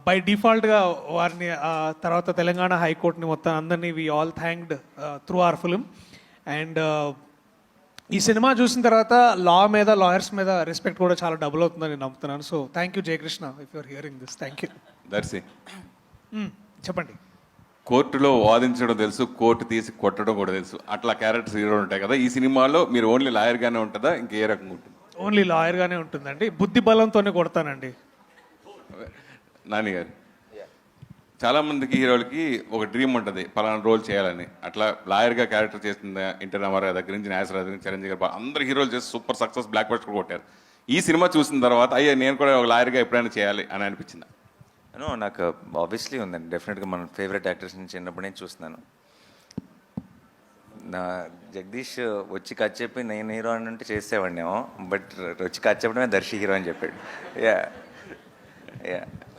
by డిఫాల్ట్గా వారిని తర్వాత తెలంగాణ హైకోర్టుని మొత్తం అందరినీ we all thanked through our film. And ఈ సినిమా చూసిన తర్వాత లాయర్స్ మీద రెస్పెక్ట్ కూడా చాలా డబుల్ అవుతుందని నేను నమ్ముతున్నాను. So thank you Jayakrishna, if you're hearing this. Thank you. Darshi, చెప్పండి. కోర్టులో వాదించడం తెలుసు, కోర్టు తీసి కొట్టడం కూడా తెలుసు, అట్లా క్యారెక్టర్స్ హీరో ఉంటాయి కదా. ఈ సినిమాలో మీరు ఓన్లీ లాయర్గానే ఉంటుందా, ఇంకే రకంగా ఉంటుంది? ఓన్లీ లాయర్గానే ఉంటుందండి. బుద్ధి బలంతోనే కొడతానండి. నాని గారు, చాలామందికి హీరోలకి ఒక డ్రీమ్ ఉంటుంది పలానా రోల్ చేయాలని. అట్లా లాయర్గా క్యారెక్టర్ చేసిన ఎన్టీ రామారావు దగ్గర నుంచి నాగేశ్వరరావు దగ్గర నుంచి చిరంజీవి గారు అందరు హీరోలు చేసి సూపర్ సక్సెస్ బ్లాక్ బస్టర్ కొట్టారు. ఈ సినిమా చూసిన తర్వాత అయ్యా నేను కూడా ఒక లాయర్గా ఎప్పుడైనా చేయాలి అని అనిపించింది? నాకు ఆబ్వియస్లీ ఉందండి. డెఫినెట్గా మన ఫేవరెట్ యాక్టర్స్ నుంచి చిన్నప్పుడు నేను చూస్తున్నాను. నా జగదీష్ వచ్చి కథ చెప్పి నేను హీరో అని అంటే చేసేవాడినేమో, బట్ వచ్చి కథ చెప్పడమే దర్శి హీరో అని చెప్పాడు.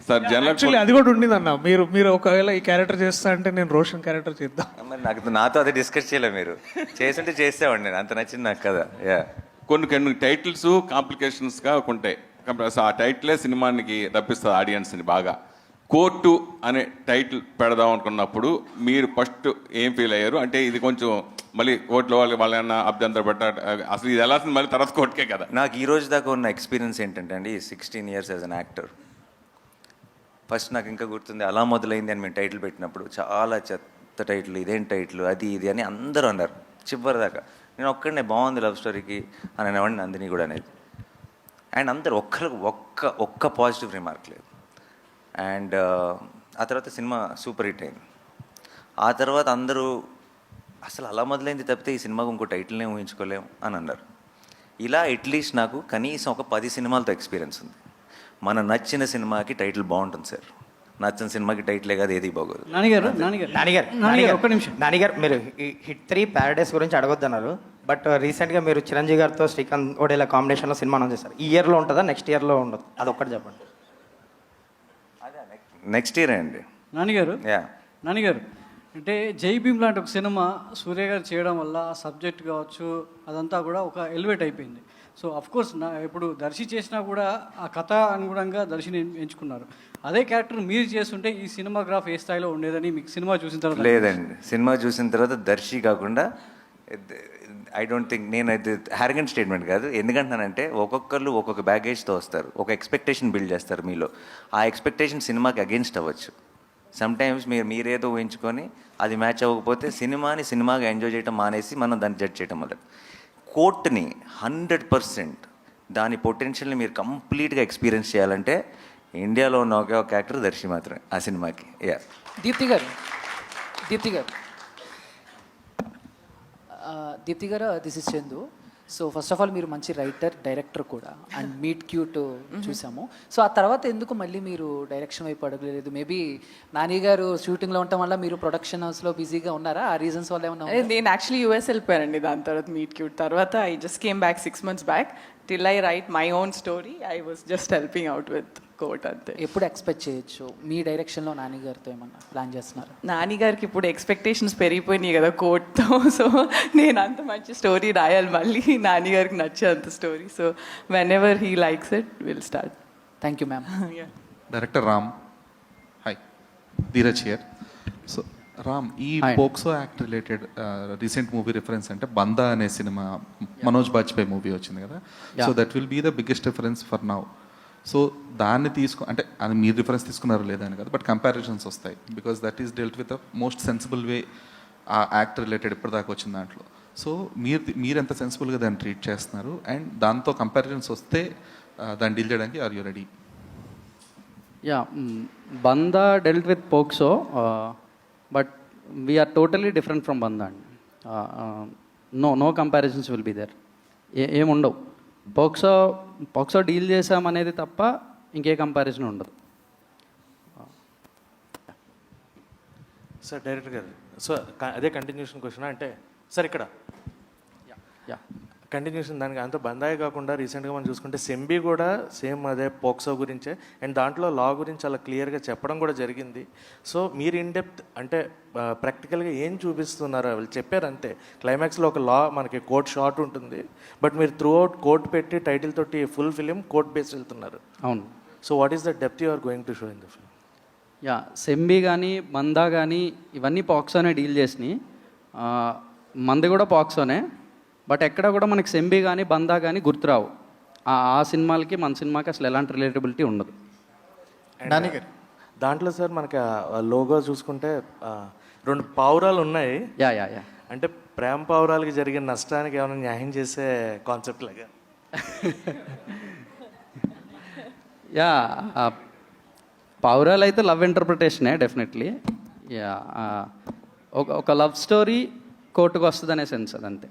సార్ యాక్చువల్లీ అది కూడా ఉండింది అన్న. మీరు ఒకవేళ ఈ క్యారెక్టర్ చేస్తా అంటే నేను రోషన్ క్యారెక్టర్ చేద్దాం. మరి నాతో అదే డిస్కస్ చేయలేదు. మీరు చేస్తుంటే చేసేవాడిని, నేను అంత నచ్చింది నాకు కదా. కొన్ని టైటిల్స్ కాంప్లికేషన్స్గా ఉంటాయి. ఆ టైటిలే సినిమానికి రప్పిస్తుంది ఆడియన్స్ని బాగా. కోర్టు అనే టైటిల్ పెడదాం అనుకున్నప్పుడు మీరు ఫస్ట్ ఏం ఫీల్ అయ్యారు? అంటే ఇది కొంచెం మళ్ళీ కోర్టులో వాళ్ళేమన్నా అభ్యంతరం పెట్టారు, అసలు ఇది వెళ్ళాల్సింది మళ్ళీ తర్వాత కోర్టుకే కదా. నాకు ఈ రోజు దాకా ఉన్న ఎక్స్పీరియన్స్ ఏంటంటే అండి, 16 years as an actor. First నాకు ఇంకా గుర్తుంది, అలా మొదలైంది అని మేము టైటిల్ పెట్టినప్పుడు చాలా చెత్త టైటిల్, ఇదేం టైటిల్, అది ఇది అని అందరూ అన్నారు చివరి దాకా. నేను ఒక్కడనే బాగుంది లవ్ స్టోరీకి అని అనేవాడిని, నందిని కూడా అనేది. అండ్ అందరు ఒక్క పాజిటివ్ రిమార్క్ లేదు. అండ్ ఆ తర్వాత సినిమా సూపర్ హిట్ అయింది. ఆ తర్వాత అందరూ అసలు అలా మొదలైంది తప్పితే ఈ సినిమాకు ఇంకో టైటిల్నే ఊహించుకోలేం అని అన్నారు. ఇలా అట్లీస్ట్ నాకు కనీసం ఒక 10 సినిమాలతో ఎక్స్పీరియన్స్ ఉంది. మన నచ్చిన సినిమాకి టైటిల్ బాగుంటుంది సార్, నచ్చిన సినిమాకి టైటిలే కాదు ఏది బాగోదు. నానిగారు ఒక్క నిమిషం. నానిగారు మీరు హిట్ 3 ప్యారడైస్ గురించి అడగొద్దన్నారు, బట్ రీసెంట్గా మీరు చిరంజీవి గారితో శ్రీకాంత్ ఓడేలా కాంబినేషన్లో సినిమా అనౌన్స్ చేశారు. ఈ ఇయర్లో ఉంటుందా, నెక్స్ట్ ఇయర్లో ఉండదు? అదొక్కటి చెప్పండి. నెక్స్ట్ ఇయర్ అండి. నానిగారు అంటే జై భీమ్ లాంటి ఒక సినిమా సూర్య గారు చేయడం వల్ల సబ్జెక్ట్ కావచ్చు అదంతా కూడా ఒక ఎలివేట్ అయిపోయింది. సో అఫ్కోర్స్ ఇప్పుడు దర్శి చేసినా కూడా ఆ కథ అనుగుణంగా దర్శిని ఎంచుకున్నారు. అదే క్యారెక్టర్ మీరు చేస్తుంటే ఈ సినిమాగ్రాఫ్ ఏ స్థాయిలో ఉండేదని మీకు సినిమా చూసిన తర్వాత లేదండి, సినిమా చూసిన తర్వాత దర్శి కాకుండా ఐ డోంట్ థింక్, నేను అది హ్యారగెంట్ స్టేట్మెంట్ కాదు. ఎందుకంటున్నానంటే ఒక్కొక్కరు ఒక్కొక్క బ్యాగేజ్తో వస్తారు, ఒక ఎక్స్పెక్టేషన్ బిల్డ్ చేస్తారు మీలో. ఆ ఎక్స్పెక్టేషన్ సినిమాకి అగెన్స్ట్ అవ్వచ్చు. సమ్టైమ్స్ మీరేదో ఊహించుకొని అది మ్యాచ్ అవ్వకపోతే సినిమాగా ఎంజాయ్ చేయడం మానేసి మనం దాన్ని జడ్జ్ చేయడం వల్ల కోర్ట్ని 100% దాని పొటెన్షియల్ని మీరు కంప్లీట్గా ఎక్స్పీరియన్స్ చేయాలంటే ఇండియాలో ఉన్న ఒకే ఒక యాక్టర్ దర్శి మాత్రమే ఆ సినిమాకి. దీప్తి గారు this is Chandu. So first of all మీరు మంచి రైటర్, డైరెక్టర్ కూడా, అండ్ మీట్ క్యూట్ చూసాము. సో ఆ తర్వాత ఎందుకు మళ్ళీ మీరు డైరెక్షన్ వైపు అడగలేదు? మేబీ నాని గారు షూటింగ్లో ఉండటం వల్ల మీరు ప్రొడక్షన్ హౌస్లో బిజీగా ఉన్నారా? ఆ రీజన్స్ వల్ల ఏమన్నా? నేను యాక్చువల్లీ యూఎస్ వెళ్ళిపోయానండి దాని తర్వాత మీట్ క్యూట్ తర్వాత. I just came back 6 months back. Till I write my own story I was just helping out with court అంతే. ఎప్పుడు ఎక్స్పెక్ట్ చేయొచ్చు మీ డైరెక్షన్లో నాని గారితో ఏమన్నా ప్లాన్ చేస్తున్నారు? నాని గారికి ఇప్పుడు ఎక్స్పెక్టేషన్స్ పెరిగిపోయినాయి కదా కోట్తో. సో నేను అంత మంచి స్టోరీ రాయాలి మళ్ళీ నాని గారికి నచ్చే అంత story. So whenever he likes it will start. Thank you ma'am. Director Ram, hi, Dheeraj here. So Ram, ఈ POCSO act related recent movie reference అంటే బందా అనే సినిమా, మనోజ్ బాజ్పేయి మూవీ వచ్చింది కదా. So that will be the biggest reference for now. So దాన్ని అంటే అది మీరు రిఫరెన్స్ తీసుకున్నారు లేదా అని కదా, బట్ కంపారిజన్స్ వస్తాయి because that is dealt with the most sensible వే ఆ యాక్ట్ రిలేటెడ్ ఇప్పటిదాకా వచ్చిన దాంట్లో. సో మీరు ఎంత సెన్సిబుల్గా దాన్ని ట్రీట్ చేస్తున్నారు, అండ్ దాంతో కంపారిజన్స్ వస్తే దాన్ని డీల్ చేయడానికి are you ready? Bandaa dealt with POCSO, but we are totally different from Bandaa అండి. No comparisons will be there. ఏముండవు. పోక్సో డీల్ చేసామనేది తప్ప ఇంకే కంపారిజన్ ఉండదు. సార్ డైరెక్టర్ గారు, సో అదే కంటిన్యూషన్ క్వశ్చన్ అంటే సార్ ఇక్కడ కంటిన్యూషన్ దానికి అంత బందాయి కాకుండా రీసెంట్గా మనం చూసుకుంటే సెంబీ కూడా సేమ్ అదే పోక్సో గురించే, అండ్ దాంట్లో లా గురించి చాలా క్లియర్గా చెప్పడం కూడా జరిగింది. సో మీరు ఇన్ డెప్త్ అంటే ప్రాక్టికల్గా ఏం చూపిస్తున్నారో వాళ్ళు చెప్పారు అంతే. క్లైమాక్స్లో ఒక లా మనకి కోర్ట్ షార్ట్ ఉంటుంది, బట్ మీరు త్రూ అవుట్ కోర్ట్ పెట్టి టైటిల్ తోటి ఫుల్ ఫిలిం కోర్ట్ బేస్ వెళ్తున్నారు. అవును. So what is the depth you are going to show in the film? సెంబీ కానీ బందా కానీ ఇవన్నీ పాక్సోనే డీల్ చేసినాయి. మంది కూడా పాక్సోనే, బట్ ఎక్కడ కూడా మనకి సెంబీ కానీ బందా కానీ గుర్తురావు. ఆ సినిమాలకి మన సినిమాకి అసలు ఎలాంటి రిలేటబిలిటీ ఉండదు. దాంట్లో సార్ మనకి లోగో చూసుకుంటే 2 పావురాలు ఉన్నాయి. అంటే ప్రేమ పావురాలకి జరిగిన నష్టానికి ఏమైనా న్యాయం చేసే కాన్సెప్ట్ లాగా. పావురాలు అయితే లవ్ ఇంటర్ప్రిటేషనే డెఫినెట్లీ. ఒక లవ్ స్టోరీ కోర్టుకు వస్తుంది అనే సెన్స్ అదంతే.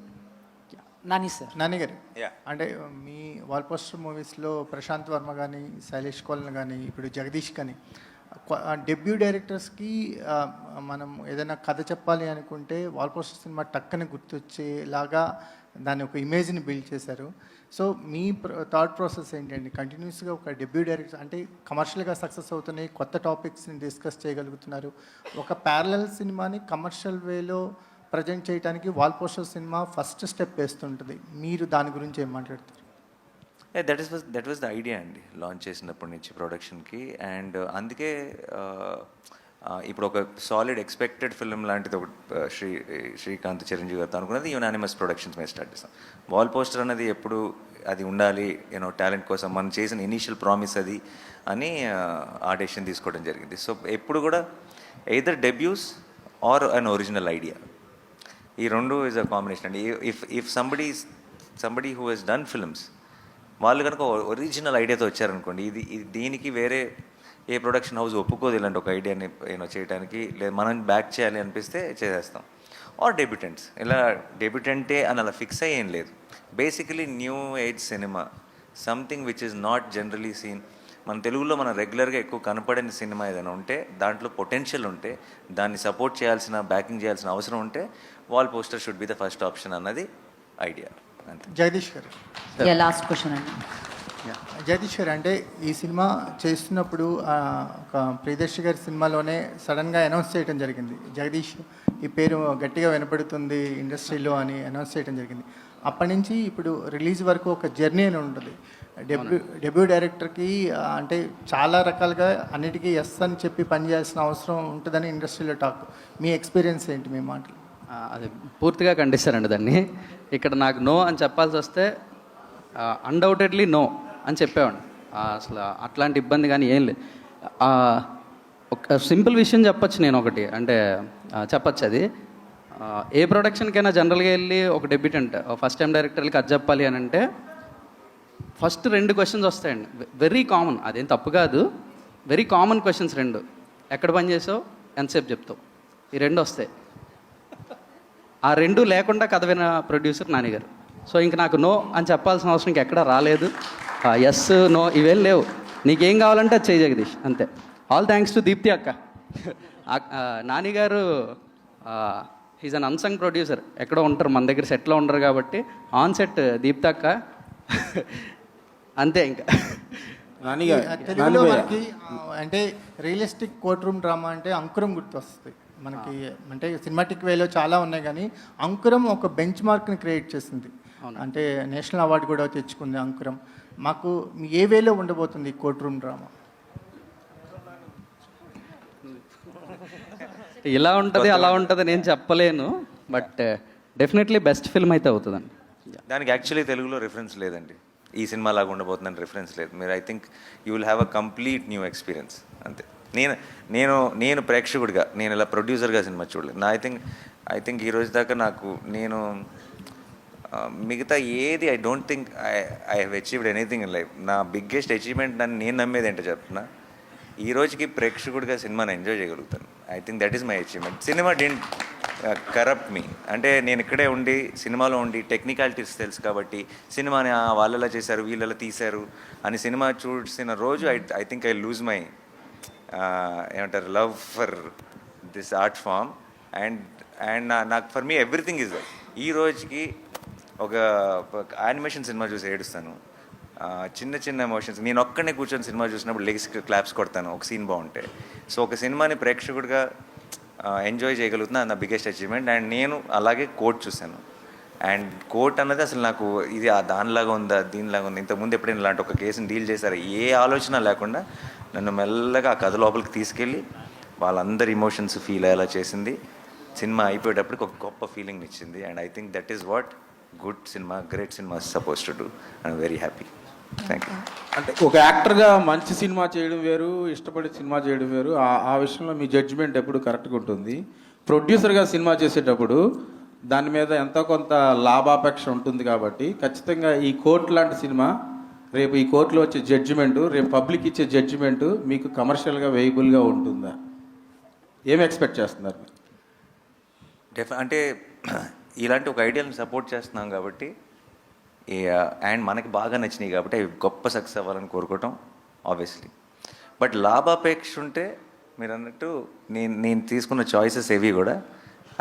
నాని గారు, అంటే మీ వాల్ పోస్టర్ మూవీస్లో ప్రశాంత్ వర్మ కానీ, శైలేష్ కోలన్ కానీ, ఇప్పుడు జగదీష్ కానీ, డెబ్యూ డైరెక్టర్స్కి మనం ఏదైనా కథ చెప్పాలి అనుకుంటే వాల్ పోస్టర్ సినిమా టక్కని గుర్తొచ్చేలాగా దాని ఒక ఇమేజ్ని బిల్డ్ చేశారు. సో మీ థాట్ ప్రాసెస్ ఏంటండి? కంటిన్యూస్గా ఒక డెబ్యూ డైరెక్టర్ అంటే కమర్షియల్గా సక్సెస్ అవుతున్నాయి, కొత్త టాపిక్స్ని డిస్కస్ చేయగలుగుతున్నారు. ఒక ప్యారలల్ సినిమాని కమర్షియల్ వేలో ప్రజెంట్ చేయడానికి wall poster cinema first step వేస్తుంటుంది. మీరు దాని గురించి ఏం మాట్లాడతారు? దట్ వాజ్ ద ఐడియా అండి, లాంచ్ చేసినప్పటి నుంచి ప్రొడక్షన్కి. అండ్ అందుకే ఇప్పుడు ఒక సాలిడ్ ఎక్స్పెక్టెడ్ ఫిల్మ్ లాంటిది ఒకటి శ్రీకాంత్ చిరంజీవి గారితో అనుకున్నది యునానిమస్ ప్రొడక్షన్స్ మీద స్టార్ట్ చేస్తాం. వాల్ పోస్టర్ అన్నది ఎప్పుడు అది ఉండాలి, టాలెంట్ కోసం మనం చేసిన ఇనీషియల్ ప్రామిస్ అది అని ఆ డెసిషన్ తీసుకోవడం జరిగింది. సో ఎప్పుడు కూడా either debuts are an original idea, ఈ రెండు ఈజ్ అ కాంబినేషన్ అండి. If somebody who he's done films వాళ్ళు కనుక ఒరిజినల్ ఐడియాతో వచ్చారనుకోండి, ఇది దీనికి వేరే ఏ ప్రొడక్షన్ హౌస్ ఒప్పుకోదు ఇలాంటి ఒక ఐడియాని చేయడానికి, లేదు మనం బ్యాక్ చేయాలి అనిపిస్తే చేసేస్తాం. ఆర్ డెబ్యూటెంట్స్, ఇలా డెబ్యూటెంటే అని అలా ఫిక్స్ అయ్యి ఏం లేదు. బేసికలీ న్యూ ఏజ్ సినిమా, something which is not generally seen. మన తెలుగులో మనం రెగ్యులర్గా ఎక్కువ కనపడని సినిమా ఏదైనా ఉంటే, దాంట్లో పొటెన్షియల్ ఉంటే, దాన్ని సపోర్ట్ చేయాల్సిన, బ్యాకింగ్ చేయాల్సిన అవసరం ఉంటే, wall poster should be the first option అన్నది ఐడియా. అంతే. జగదీష్ గారు, లాస్ట్ క్వశ్చన్ అండి. జగదీష్ గారు, అంటే ఈ సినిమా చేస్తున్నప్పుడు ఒక ప్రియదర్శి గారి సినిమాలోనే సడన్గా అనౌన్స్ చేయడం జరిగింది, జగదీష్ ఈ పేరు గట్టిగా వినపడుతుంది ఇండస్ట్రీలో అని అనౌన్స్ చేయడం జరిగింది. అప్పటి నుంచి ఇప్పుడు రిలీజ్ వరకు ఒక జర్నీ అని ఉంటుంది. డెబ్యూ డైరెక్టర్కి అంటే చాలా రకాలుగా అన్నిటికీ ఎస్ అని చెప్పి పనిచేయాల్సిన అవసరం ఉంటుందని ఇండస్ట్రీలో టాక్. మీ ఎక్స్పీరియన్స్ ఏంటి, మీ మాటలు? అది పూర్తిగా ఖండిస్తానండి దాన్ని. ఇక్కడ నాకు నో అని చెప్పాల్సి వస్తే అన్డౌటెడ్లీ నో అని చెప్పేవాడిని. అసలు అట్లాంటి ఇబ్బంది కానీ ఏం లేదు. ఒక సింపుల్ విషయం చెప్పచ్చు నేను ఒకటి, అంటే చెప్పచ్చు అది. ఏ ప్రొడక్షన్కైనా జనరల్గా వెళ్ళి ఒక డెబ్యూటెంట్ ఫస్ట్ టైం డైరెక్టర్కి అది చెప్పాలి అని అంటే ఫస్ట్ 2 క్వశ్చన్స్ వస్తాయండి, వెరీ కామన్. అదేం తప్పు కాదు, వెరీ కామన్ క్వశ్చన్స్ 2. ఎక్కడ పని చేసావు, ఎంతసేపు చెప్తావు, ఈ 2 వస్తాయి. ఆ 2 లేకుండా కథ విన ప్రొడ్యూసర్ నానిగారు. సో ఇంక నాకు నో అని చెప్పాల్సిన అవసరం ఇంకెక్కడా రాలేదు. ఎస్ నో ఇవేం లేవు, నీకేం కావాలంటే అది చేయి జగదీష్, అంతే. ఆల్ థ్యాంక్స్ టు దీప్తి అక్క. నానిగారు హీజ్ అన్ అన్సంగ్ ప్రొడ్యూసర్, ఎక్కడో ఉంటారు, మన దగ్గర సెట్లో ఉండరు కాబట్టి ఆన్ సెట్ దీప్తి అక్క. అంతే. ఇంకా తెలుగులో మనకి అంటే రియలిస్టిక్ కోర్ట్ రూమ్ డ్రామా అంటే అంకురం గుర్తొస్తుంది మనకి. అంటే సినిమాటిక్ వేలో చాలా ఉన్నాయి, కానీ అంకురం ఒక బెంచ్ మార్క్ని క్రియేట్ చేసింది. అంటే నేషనల్ అవార్డు కూడా తెచ్చుకుంది అంకురం. మాకు ఏ వేలో ఉండబోతుంది కోర్ట్ రూమ్ డ్రామా? ఇలా ఉంటుంది అలా ఉంటుంది నేను చెప్పలేను, బట్ డెఫినెట్లీ బెస్ట్ ఫిల్మ్ అయితే అవుతుందండి. దానికి యాక్చువల్లీ తెలుగులో రిఫరెన్స్ లేదండి, ఈ సినిమా లాగా ఉండబోతుందని రిఫరెన్స్ లేదు. మీరు I think you will have a complete new experience, అంతే. నేను ప్రేక్షకుడిగా, నేను ఇలా ప్రొడ్యూసర్గా సినిమా చూడలేదు. ఐ థింక్ ఈ రోజు దాకా నేను మిగతా ఏది I don't think I have achieved anything in life. నా బిగ్గెస్ట్ అచీవ్మెంట్ నన్ను నేను నమ్మేది ఏంటో చెప్తున్నా, ఈ రోజుకి ప్రేక్షకుడిగా సినిమాని ఎంజాయ్ చేయగలుగుతాను. I think that is my achievement. Cinema didn't corrupt me. అంటే నేను ఇక్కడే ఉండి సినిమాలో ఉండి టెక్నికాలిటీస్ తెలుసు కాబట్టి సినిమాని వాళ్ళలా చేశారు వీళ్ళలా తీశారు అని సినిమా చూసిన రోజు I think I lose my ఏమంటారు love for this art form. And నాకు for me everything is that. ఈ రోజుకి ఒక యానిమేషన్ సినిమా చూసి ఏడుస్తాను, చిన్న ఎమోషన్స్. నేను ఒక్కనే కూర్చొని సినిమా చూసినప్పుడు లెగ్స్ క్లాప్స్ కొడతాను ఒక సీన్ బాగుంటే. సో ఒక సినిమాని ప్రేక్షకుడిగా ఎంజాయ్ చేయగలుగుతున్నా, నా బిగ్గెస్ట్ అచీవ్మెంట్. అండ్ నేను అలాగే కోర్ట్ చూశాను, అండ్ కోర్ట్ అన్నది అసలు నాకు ఇది దానిలాగా ఉందా దీనిలాగా ఉంది, ఇంతకుముందు ఎప్పుడైనా ఇలాంటి ఒక కేసుని డీల్ చేశారు, ఏ ఆలోచన లేకుండా నన్ను మెల్లగా ఆ కథ లోపలికి తీసుకెళ్ళి వాళ్ళందరి ఇమోషన్స్ ఫీల్ అయ్యేలా చేసింది. సినిమా అయిపోయేటప్పటికి ఒక గొప్ప ఫీలింగ్ ఇచ్చింది. And I think that is what good cinema, great cinema suppose to do. I'm very happy. Thank you. అంటే ఒక యాక్టర్గా మంచి సినిమా చేయడం వేరు, ఇష్టపడి సినిమా చేయడం వేరు. ఆ విషయంలో మీ జడ్జిమెంట్ ఎప్పుడు కరెక్ట్గా ఉంటుంది. ప్రొడ్యూసర్గా సినిమా చేసేటప్పుడు దాని మీద ఎంతో కొంత లాభాపేక్ష ఉంటుంది కాబట్టి ఖచ్చితంగా ఈ కోర్టు లాంటి సినిమా రేపు ఈ కోర్టులో వచ్చే జడ్జిమెంటు, రేపు పబ్లిక్ ఇచ్చే జడ్జిమెంటు మీకు కమర్షియల్గా వేయబుల్గా ఉంటుందా? ఏం ఎక్స్పెక్ట్ చేస్తున్నారు? అంటే ఇలాంటి ఒక ఐడియాని సపోర్ట్ చేస్తున్నాం కాబట్టి, అండ్ మనకి బాగా నచ్చినాయి కాబట్టి అవి గొప్ప సక్సెస్ అవ్వాలని కోరుకోవటం ఆబ్వియస్లీ. బట్ లాభాపేక్ష ఉంటే మీరు అన్నట్టు నేను తీసుకున్న చాయిసెస్ ఏవి కూడా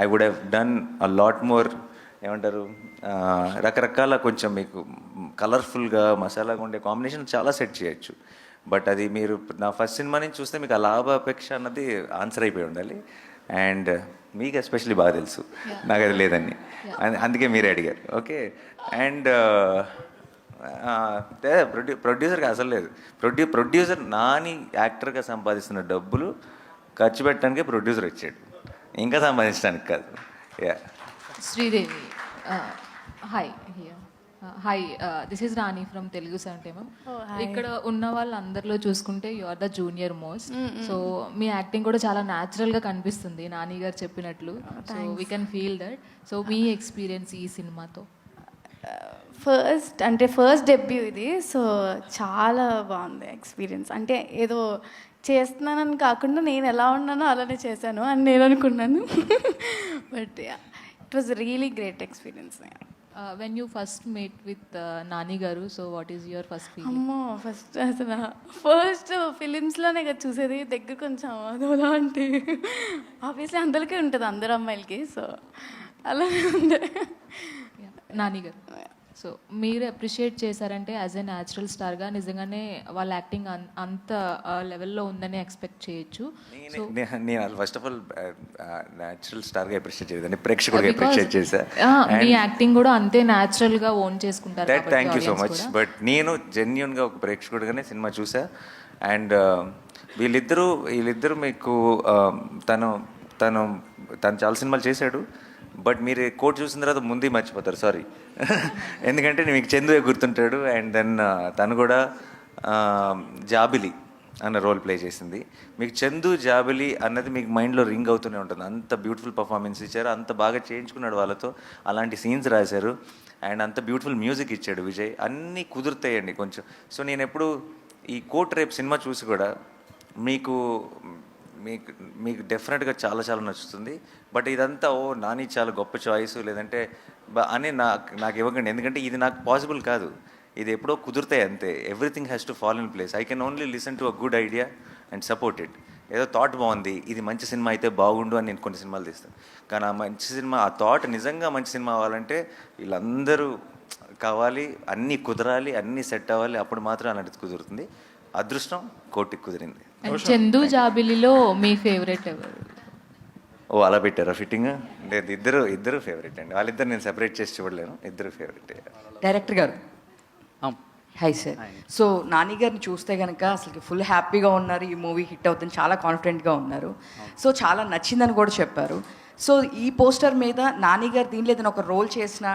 I would have done a lot more, ఏమంటారు, రకరకాల కొంచెం మీకు కలర్ఫుల్గా మసాలాగా ఉండే కాంబినేషన్ చాలా సెట్ చేయొచ్చు. బట్ అది మీరు నా ఫస్ట్ సినిమా నుంచి చూస్తే మీకు ఆ లాభాపేక్ష అన్నది ఆన్సర్ అయిపోయి ఉండాలి. అండ్ మీకు ఎస్పెషల్లీ బాగా తెలుసు నాకు అది లేదని, అందుకే మీరే అడిగారు. ఓకే. అండ్ ప్రొడ్యూసర్కి అసలు లేదు. ప్రొడ్యూసర్ నాని యాక్టర్గా సంపాదిస్తున్న డబ్బులు ఖర్చు పెట్టడానికే ప్రొడ్యూసర్ వచ్చాడు, ఇంకా సంపాదించడానికి కాదు. Yeah. Sridevi, hi. Hi, this is Rani from Telugu 70mm. ఇక్కడ ఉన్న వాళ్ళందరిలో చూసుకుంటే you are the junior most. So మీ యాక్టింగ్ కూడా చాలా న్యాచురల్గా కనిపిస్తుంది నాని గారు చెప్పినట్లు. So we can feel that. So మీ ఎక్స్పీరియన్స్ ఈ సినిమాతో? ఫస్ట్ డెబ్యూ ఇది, సో చాలా బాగుంది ఎక్స్పీరియన్స్. అంటే ఏదో చేస్తున్నానని కాకుండా నేను ఎలా ఉన్నానో అలానే చేశాను అని నేను అనుకున్నాను. But it was really great experience. When you first meet with Nani గారు, so what is your first feeling? అమ్మో, ఫస్ట్ ఫిలిమ్స్లోనే కదా చూసేది, దగ్గర కొంచెం అదోలా అంటే ఆబ్వియస్లీ అందరికీ ఉంటుంది, అందరు అమ్మాయిలకి. సో అలానే ఉండే. నాని గారు, సో మీరు అప్రిషియేట్ చేశారంటే యాజ్ ఎ న్యాచురల్ స్టార్గా నిజంగానే వాళ్ళ యాక్టింగ్ అంత లెవెల్లో ఉందని ఎక్స్పెక్ట్ చేయొచ్చు. సో నేను ఫస్ట్ ఆఫ్ ఆల్ న్యాచురల్ స్టార్గా అప్రిషియేట్ చేయదండి, ప్రేక్షకుడిగా అప్రిషియేట్ చేశా. మీ యాక్టింగ్ కూడా అంతే న్యాచురల్గా ఓన్ చేసుకుంటారు. Thank you so much. But నేను జెన్యున్గా ఒక ప్రేక్షకుడిగానే సినిమా చూసా. అండ్ వీళ్ళిద్దరూ మీకు తను చాలా సినిమాలు చేశాడు. బట్ మీరు కోట్ చూసిన తర్వాత ముందే మర్చిపోతారు, సారీ. ఎందుకంటే మీకు చందువే గుర్తుంటాడు. అండ్ దెన్ తను కూడా జాబిలి అన్న రోల్ ప్లే చేసింది. మీకు చందు జాబిలి అన్నది మీకు మైండ్లో రింగ్ అవుతూనే ఉంటుంది. అంత బ్యూటిఫుల్ పర్ఫార్మెన్స్ ఇచ్చారు, అంత బాగా చేయించుకున్నాడు వాళ్ళతో, అలాంటి సీన్స్ రాశారు. అండ్ అంత బ్యూటిఫుల్ మ్యూజిక్ ఇచ్చాడు విజయ్. అన్నీ కుదురుతాయండి కొంచెం. సో నేను ఎప్పుడు ఈ కోట్ రేపు సినిమా చూసి కూడా మీకు డెఫినెట్గా చాలా చాలా నచ్చుతుంది. బట్ ఇదంతా నాని చాలా గొప్ప చాయిస్ లేదంటే అని నాకు ఇవ్వకండి, ఎందుకంటే ఇది నాకు పాసిబుల్ కాదు. ఇది ఎప్పుడో కుదురుతాయి అంతే. Everything has to fall in place. I can only listen to a good idea and support it. ఏదో థాట్ బాగుంది, ఇది మంచి సినిమా అయితే బాగుండు అని నేను కొన్ని సినిమాలు తీస్తాను. కానీ ఆ మంచి సినిమా, ఆ థాట్ నిజంగా మంచి సినిమా అవ్వాలంటే వీళ్ళందరూ కావాలి, అన్నీ కుదరాలి, అన్నీ సెట్ అవ్వాలి. అప్పుడు మాత్రం అలాంటిది కుదురుతుంది. అదృష్టం కోటికి కుదిరింది. చందు జాబిలిలో మీ ఫేవరెట్ ఎవరు? అలా పెట్టారా ఫిట్టింగ్? లేదు, ఇద్దరు ఫేవరెట్ అండి. వాళ్ళిద్దరు నేను సెపరేట్ చేసి చూడలేను, ఇద్దరు ఫేవరెట్. డైరెక్టర్ గారు, హాయ్ సార్. సో నాని గారిని చూస్తే కనుక అసలు ఫుల్ హ్యాపీగా ఉన్నారు, ఈ మూవీ హిట్ అవుతుంది, చాలా కాన్ఫిడెంట్గా ఉన్నారు. సో చాలా నచ్చిందని కూడా చెప్పారు. సో ఈ పోస్టర్ మీద నాని గారు దీనిలో ఏదైనా ఒక రోల్ చేసిన,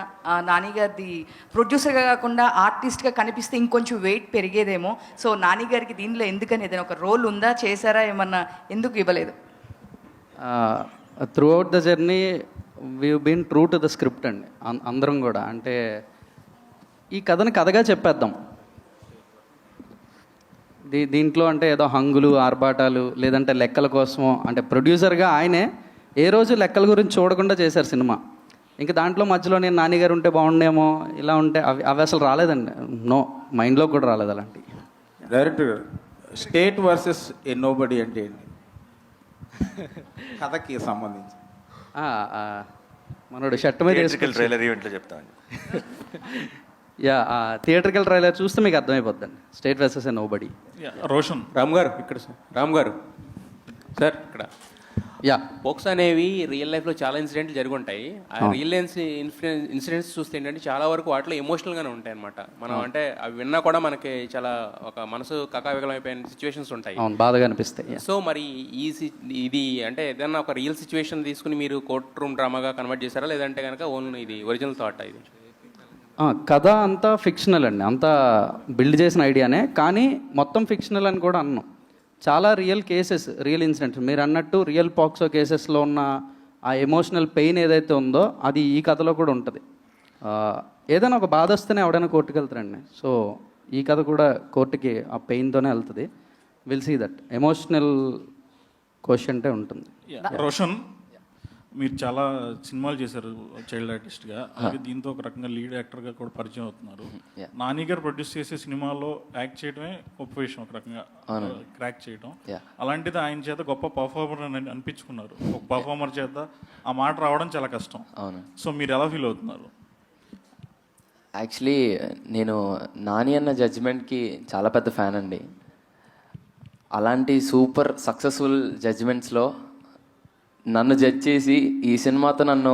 నాని గారిది ప్రొడ్యూసర్గా కాకుండా ఆర్టిస్ట్గా కనిపిస్తే ఇంకొంచెం వెయిట్ పెరిగేదేమో. సో నాని గారికి దీనిలో ఎందుకని ఏదైనా ఒక రోల్ ఉందా, చేశారా, ఏమన్నా ఎందుకు ఇవ్వలేదు? Throughout the journey we been true to the script అండి. అందరం కూడా అంటే ఈ కథని కథగా చెప్పేద్దాం. దీంట్లో అంటే ఏదో హంగులు, ఆర్భాటాలు లేదంటే లెక్కల కోసమో, అంటే ప్రొడ్యూసర్గా ఆయనే ఏ రోజు లెక్కల గురించి చూడకుండా చేశారు సినిమా. ఇంకా దాంట్లో మధ్యలో నేను నాన్నగారు ఉంటే బాగుండేమో, ఇలా ఉంటే అవి అసలు రాలేదండి. నో, మైండ్లో కూడా రాలేదు అలాంటి. డైరెక్టర్ గారు, స్టేట్ వర్సెస్ ఏ నోబడి అంటే ఏంటి? కథకి సంబంధించి మనోడు షర్ట్ మీద ట్రైలర్ ఈవెంట్లో చెప్తామండి. థియేటర్కల్ ట్రైలర్ చూస్తే మీకు అర్థమైపోద్దండి. స్టేట్ వర్సెస్ ఏ నోబడి. రోషన్ రామ్ గారు ఇక్కడ సార్. రామ్ గారు సార్ ఇక్కడ పోక్స్ అనేవి రియల్ లైఫ్లో చాలా ఇన్సిడెంట్లు జరిగి ఉంటాయి. ఆ రియల్ ఇన్సిడెంట్స్ చూస్తే ఏంటంటే చాలా వరకు వాటిలో ఎమోషనల్గానే ఉంటాయి అనమాట. మనం అంటే అవి విన్నా కూడా మనకి చాలా ఒక మనసు కకావికలమైపోయిన సిచ్యువేషన్స్ ఉంటాయి, బాధగా అనిపిస్తాయి. సో మరి ఇది అంటే ఏదైనా ఒక రియల్ సిచ్యువేషన్ తీసుకుని మీరు కోర్ట్ రూమ్ డ్రామాగా కన్వర్ట్ చేశారా, లేదంటే కనుక ఓన్లీ ఇది ఒరిజినల్ థాట్? ఇది కథ అంతా ఫిక్షనల్ అండి, అంతా బిల్డ్ చేసిన ఐడియానే, కానీ మొత్తం ఫిక్షనల్ అని కూడా అన్నాం. చాలా రియల్ కేసెస్, రియల్ ఇన్సిడెంట్స్. మీరు అన్నట్టు రియల్ పాక్సో కేసెస్లో ఉన్న ఆ ఎమోషనల్ పెయిన్ ఏదైతే ఉందో అది ఈ కథలో కూడా ఉంటుంది. ఏదైనా ఒక బాధ వస్తేనే ఎవడైనా కోర్టుకు వెళ్తారండి. సో ఈ కథ కూడా కోర్టుకి ఆ పెయిన్తోనే వెళ్తుంది. విల్ సీ దట్ ఎమోషనల్ క్వశ్చన్టే ఉంటుంది. రోషన్, మీరు చాలా సినిమాలు చేశారు చైల్డ్ ఆర్టిస్ట్గా, అలాగే దీంతో ఒక రకంగా లీడ్ యాక్టర్గా కూడా పరిచయం అవుతున్నారు. నాని గారు ప్రొడ్యూస్ చేసే సినిమాలో యాక్ట్ చేయడమే గొప్ప విషయం, ఒక రకంగా క్రాక్ చేయడం. అలాంటిది ఆయన చేత గొప్ప పర్ఫార్మర్ అని అనిపించుకున్నారు. ఒక పర్ఫార్మర్ చేత ఆ మాట రావడం చాలా కష్టం. సో మీరు ఎలా ఫీల్ అవుతున్నారు? యాక్చువల్లీ నేను నాని అన్న జడ్జిమెంట్కి చాలా పెద్ద ఫ్యాన్ అండి. అలాంటి సూపర్ సక్సెస్ఫుల్ జడ్జిమెంట్స్లో నన్ను జడ్జ్ చేసి ఈ సినిమాతో నన్ను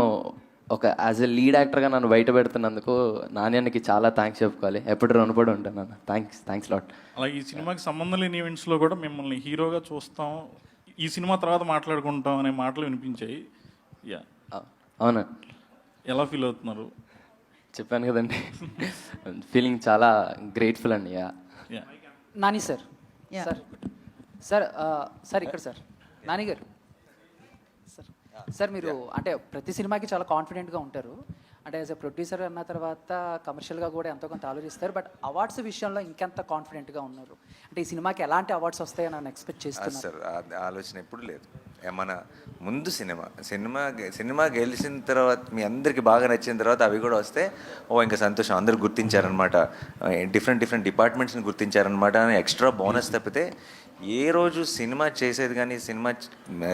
ఒక యాజ్ ఎ లీడ్ యాక్టర్గా నన్ను బయట పెడుతున్నందుకు నాణ్యానికి చాలా థ్యాంక్స్ చెప్పుకోవాలి. ఎప్పుడు రుణపడి ఉంటాను అన్న. Thanks lot. అలా ఈ సినిమాకి సంబంధం లేని ఈవెంట్స్లో కూడా మిమ్మల్ని హీరోగా చూస్తాం, ఈ సినిమా తర్వాత మాట్లాడుకుంటాం అనే మాటలు వినిపించాయి. అవునా, ఎలా ఫీల్ అవుతున్నారు? చెప్పాను కదండి, ఫీలింగ్ చాలా గ్రేట్ఫుల్ అండి. నాని సార్, సార్ ఇక్కడ సార్, నాని గారు సార్, మీరు అంటే ప్రతి సినిమాకి చాలా కాన్ఫిడెంట్గా ఉంటారు. అంటే యాజ్ ఎ ప్రొడ్యూసర్ అన్న తర్వాత కమర్షియల్గా కూడా ఎంతో కొంత ఆలోచిస్తారు, బట్ అవార్డ్స్ విషయంలో ఇంకెంత కాన్ఫిడెంట్గా ఉన్నారు? అంటే ఈ సినిమాకి ఎలాంటి అవార్డ్స్ వస్తాయని నన్ను ఎక్స్పెక్ట్ చేస్తున్నారు? సార్ ఆలోచన ఎప్పుడు లేదు. మన ముందు సినిమా గెలిచిన తర్వాత మీ అందరికి బాగా నచ్చిన తర్వాత అవి కూడా వస్తే ఇంకా సంతోషం, అందరూ గుర్తించారనమాట, డిఫరెంట్ డిపార్ట్మెంట్స్ని గుర్తించారనమాట అని ఎక్స్ట్రా బోనస్ తప్పితే ఏ రోజు సినిమా చేసేది కానీ, సినిమా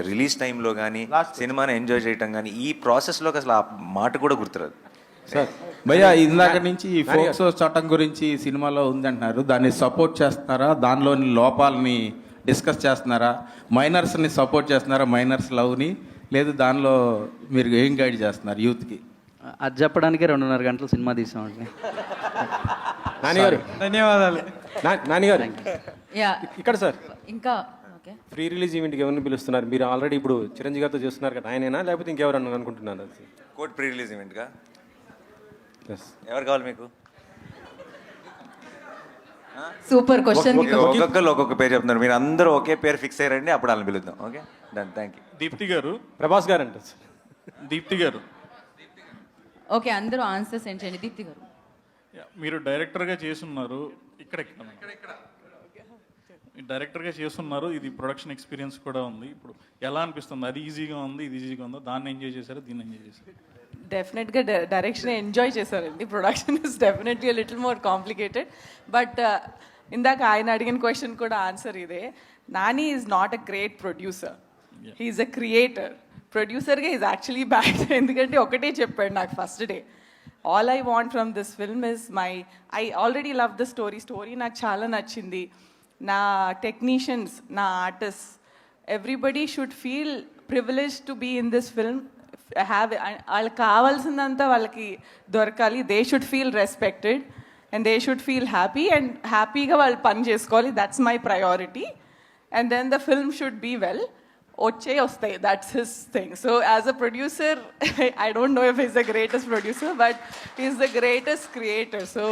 రిలీజ్ టైంలో కానీ, సినిమాని ఎంజాయ్ చేయటం కానీ, ఈ ప్రాసెస్లోకి అసలు ఆ మాట కూడా గుర్తురాదు. సార్ భయ్యా, ఇందాక నుంచి ఈ ఫోక్సో చట్టం గురించి సినిమాలో ఉందంటున్నారు, దాన్ని సపోర్ట్ చేస్తున్నారా? దానిలోని లోపాలని డిస్కస్ చేస్తున్నారా? మైనర్స్ని సపోర్ట్ చేస్తున్నారా? మైనర్స్ లవ్ని లేదు, దానిలో మీరు ఏం గైడ్ చేస్తున్నారు యూత్కి? అది చెప్పడానికే 2.5 గంటలు సినిమా తీసామండి. నానిగారు ధన్యవాదాలు. నానిగారు యా ఇక్కడ సార్, ఇంకా ఓకే, ప్రీ రిలీజ్ ఈవెంట్కి ఎవరిని పిలుస్తున్నారు? మీరు ఆల్రెడీ ఇప్పుడు చిరంజీవి గారితో చేస్తున్నారు కదా, ఆయనేనా లేకపోతే ఇంకెవరన్నా అనుకుంటున్నారు? కోర్ట్ ప్రీ రిలీజ్ ఈవెంట్గా ఎవరు కావాలి మీకు? Super question. ఒక్కొక్కరు ఒక్కొక్క పేరు చెప్తున్నారు, మీరు అందరూ ఒకే పేరు ఫిక్స్ అయ్యారండి, అప్పుడు వాళ్ళని పిలుద్దాం. Okay done, thank you. Deepthi garu, Prabhas గారు అంటారు సార్. దీప్తి గారు, ఓకే అందరూ ఆన్సర్స్ ఏంటండి? దీప్తి గారు, మీరు డైరెక్టర్గా చేస్తున్నారు, డైరెక్టర్గా చేస్తున్నారు, ఇది ప్రొడక్షన్ ఎక్స్పీరియన్స్ కూడా ఉంది. ఇప్పుడు ఎలా అనిపిస్తుంది? అది ఈజీగా ఉంది, ఇది ఈజీగా ఉందో? దాన్ని ఎంజాయ్ చేశారు, దీన్ని ఎంజాయ్ చేశారు? డెఫినెట్గా డైరెక్షన్ ఎంజాయ్ చేశారండి. Production is definitely little more complicated, but ఇందాక ఆయన అడిగిన క్వశ్చన్ కూడా ఆన్సర్ ఇదే. Nani is not a great producer, he's a creator. ప్రొడ్యూసర్గా ఈజ్ యాక్చువల్లీ బ్యాడ్. ఎందుకంటే ఒకటే చెప్పాడు నాకు first day, all I want from this film is I already love the story నాకు చాలా నచ్చింది. నా టెక్నీషియన్స్, నా artist, everybody should feel privilege to be in this film. వాళ్ళకి కావాల్సిందంతా వాళ్ళకి దొరకాలి. They should feel respected and they should feel happy, and హ్యాపీగా వాళ్ళు పని చేసుకోవాలి. That's my priority. And then the film should be well. వస్తాయి, that's his thing. So as a producer, I don't know if is the greatest producer, but is the greatest creator. So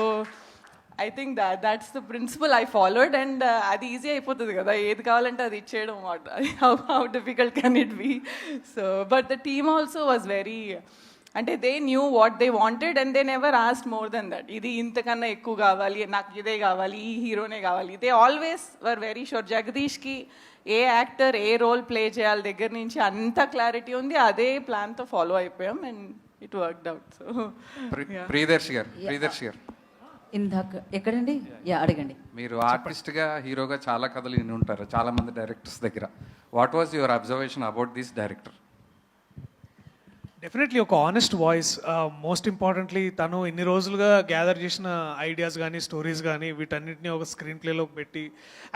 I think that's the principle I followed. And అది easy అయిపోతుంది కదా, ఏది కావాలంటే అది ఇచ్చేయడం. How difficult can it be? So but the team also was very, అంటే they knew what they wanted and they never asked more than that. ఇది ఇంతకన్నా ఎక్కువ కావాలి, నాకు ఇదే కావాలి, ఈ హీరోనే కావాలి. They always were very sure. జగదీష్కి ఏ యాక్టర్ ఏ రోల్ ప్లే చేయాలి దగ్గర నుంచి అంత క్లారిటీ ఉంది. అదే ప్లాన్తో ఫాలో అయిపోయాం and it worked out. So Priyadarshi గారు, ఇందాక ఎక్కడండి? యా అడగండి. మీరు ఆర్టిస్ట్గా హీరోగా చాలా కథలు విని ఉంటారు చాలా మంది డైరెక్టర్స్ దగ్గర. What was your observation about this director? Definitely ఒక ఆనెస్ట్ వాయిస్. మోస్ట్ ఇంపార్టెంట్లీ తను ఇన్ని రోజులుగా గ్యాదర్ చేసిన ఐడియాస్ కానీ, స్టోరీస్ కానీ, వీటన్నిటిని ఒక స్క్రీన్ ప్లేలో పెట్టి,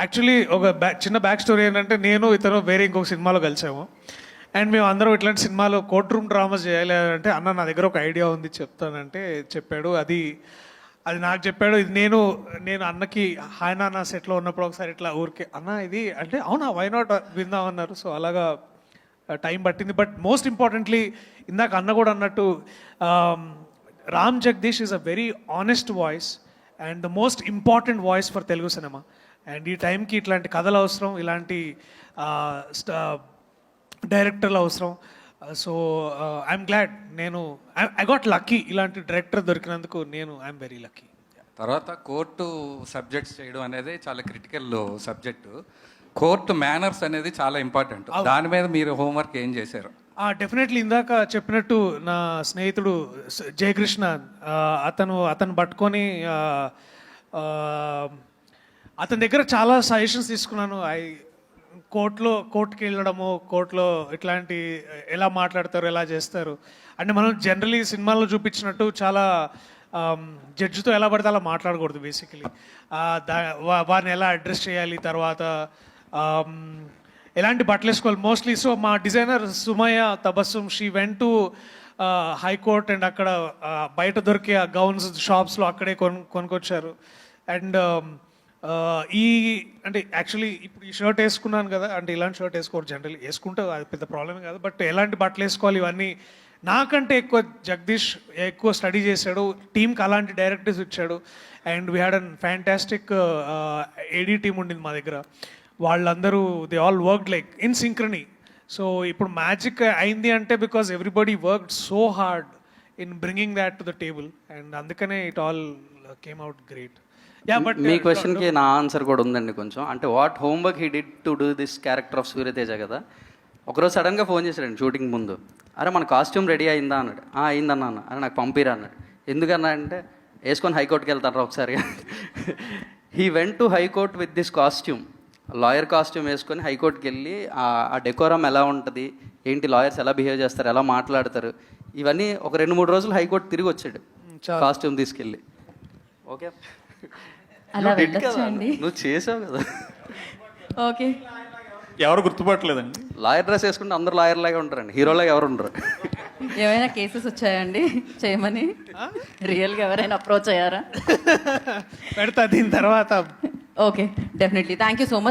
యాక్చువల్లీ ఒక చిన్న బ్యాక్ స్టోరీ ఏంటంటే, నేను ఇతను వేరే ఇంకొక సినిమాలో కలిసాము. అండ్ మేము అందరం ఇట్లాంటి సినిమాలో కోర్ట్ రూమ్ డ్రామాస్ చేయాలి అంటే, అన్న నా దగ్గర ఒక ఐడియా ఉంది చెప్తానంటే చెప్పాడు. అది నాకు చెప్పాడు. ఇది నేను అన్నకి హాయ్ నాన్న సెట్లో ఉన్నప్పుడు ఒకసారి ఇట్లా ఊరికే అన్న ఇది అంటే, అవునా వై నాట్ విందామన్నారు. సో అలాగా టైం పట్టింది. బట్ మోస్ట్ ఇంపార్టెంట్లీ ఇందాక అన్న కూడా అన్నట్టు, Ram Jagadish is a very honest voice and the most important voice for Telugu cinema. And ఈ టైంకి ఇట్లాంటి కథలు అవసరం, ఇలాంటి డైరెక్టర్లు అవసరం. So I'm glad, I got lucky ఇలాంటి డైరెక్టర్ దొరికినందుకు. I'm very lucky. తర్వాత కోర్టు సబ్జెక్ట్స్ చేయడం అనేది చాలా క్రిటికల్ సబ్జెక్టు. కోర్టు మేనర్స్ అనేది చాలా ఇంపార్టెంట్. దాని మీద మీరు హోంవర్క్ ఏం చేశారు? డెఫినెట్లీ ఇందాక చెప్పినట్టు నా స్నేహితుడు జయకృష్ణ, అతను పట్టుకొని అతని దగ్గర చాలా సజెషన్స్ తీసుకున్నాను. కోర్టుకి వెళ్ళడము, కోర్టులో ఇట్లాంటి ఎలా మాట్లాడతారు, ఎలా చేస్తారు అంటే, మనం జనరలీ సినిమాల్లో చూపించినట్టు చాలా జడ్జితో ఎలా పడితే అలా మాట్లాడకూడదు. బేసికలీ వారిని ఎలా అడ్రస్ చేయాలి, తర్వాత ఎలాంటి బట్టలు వేసుకోవాలి మోస్ట్లీ. సో మా designer Sumayya Tabassum, she went to high court and అక్కడ బయట దొరికే గౌన్స్ షాప్స్లో అక్కడే కొనుక్కొచ్చారు. అండ్ అంటే యాక్చువల్లీ ఇప్పుడు ఈ షర్ట్ వేసుకున్నాను కదా, అంటే ఇలాంటి షర్ట్ వేసుకోరు జనరల్లీ, వేసుకుంటే అది పెద్ద ప్రాబ్లమే కాదు. బట్ ఎలాంటి బట్టలు వేసుకోవాలి ఇవన్నీ నాకంటే ఎక్కువ జగదీష్ ఎక్కువ స్టడీ చేశాడు. టీంకి అలాంటి డైరెక్టర్స్ ఇచ్చాడు. And we had an fantastic AD team ఉండింది మా దగ్గర. వాళ్ళందరూ they all worked like in synchrony. So ఇప్పుడు మ్యాజిక్ అయింది అంటే because everybody worked so hard in bringing that to the table and అందుకనే it all came out great. Yeah but మీ క్వశ్చన్కి నా ఆన్సర్ కూడా ఉందండి కొంచెం. అంటే what homework he did to do this character of Suryateja కదా. ఒకరోజు సడన్గా ఫోన్ చేశాడండి షూటింగ్ ముందు. అరే మన కాస్ట్యూమ్ రెడీ అయిందా అన్నాడు. అయిందన్నా అన్న. అరే నాకు పంపిరా అన్నాడు. ఎందుకన్నా అంటే వేసుకొని హైకోర్టుకి వెళ్తారా ఒకసారి. He went to high court with this costume, lawyer costume వేసుకొని హైకోర్టుకి వెళ్ళి ఆ డెకోరం ఎలా ఉంటుంది, ఏంటి లాయర్స్ ఎలా బిహేవ్ చేస్తారు, ఎలా మాట్లాడతారు, ఇవన్నీ ఒక 2-3 రోజులు హైకోర్టు తిరిగి వచ్చాడు కాస్ట్యూమ్ తీసుకెళ్ళి. ఓకే అలా వెళ్ళొచ్చండి. నువ్వు చేసావు కదా. ఓకే, ఎవరు గుర్తుపట్టలేదండి. లాయర్ డ్రెస్ వేసుకుంటే అందరు లాయర్ లాగే ఉంటారండి, హీరోలాగా ఎవరు ఉండరు. ఏమైనా కేసెస్ వచ్చాయండి చేయమని? రియల్గా ఎవరైనా అప్రోచ్ అయ్యారా? పెడతా దీని తర్వాత. Okay, definitely. Thank you so much.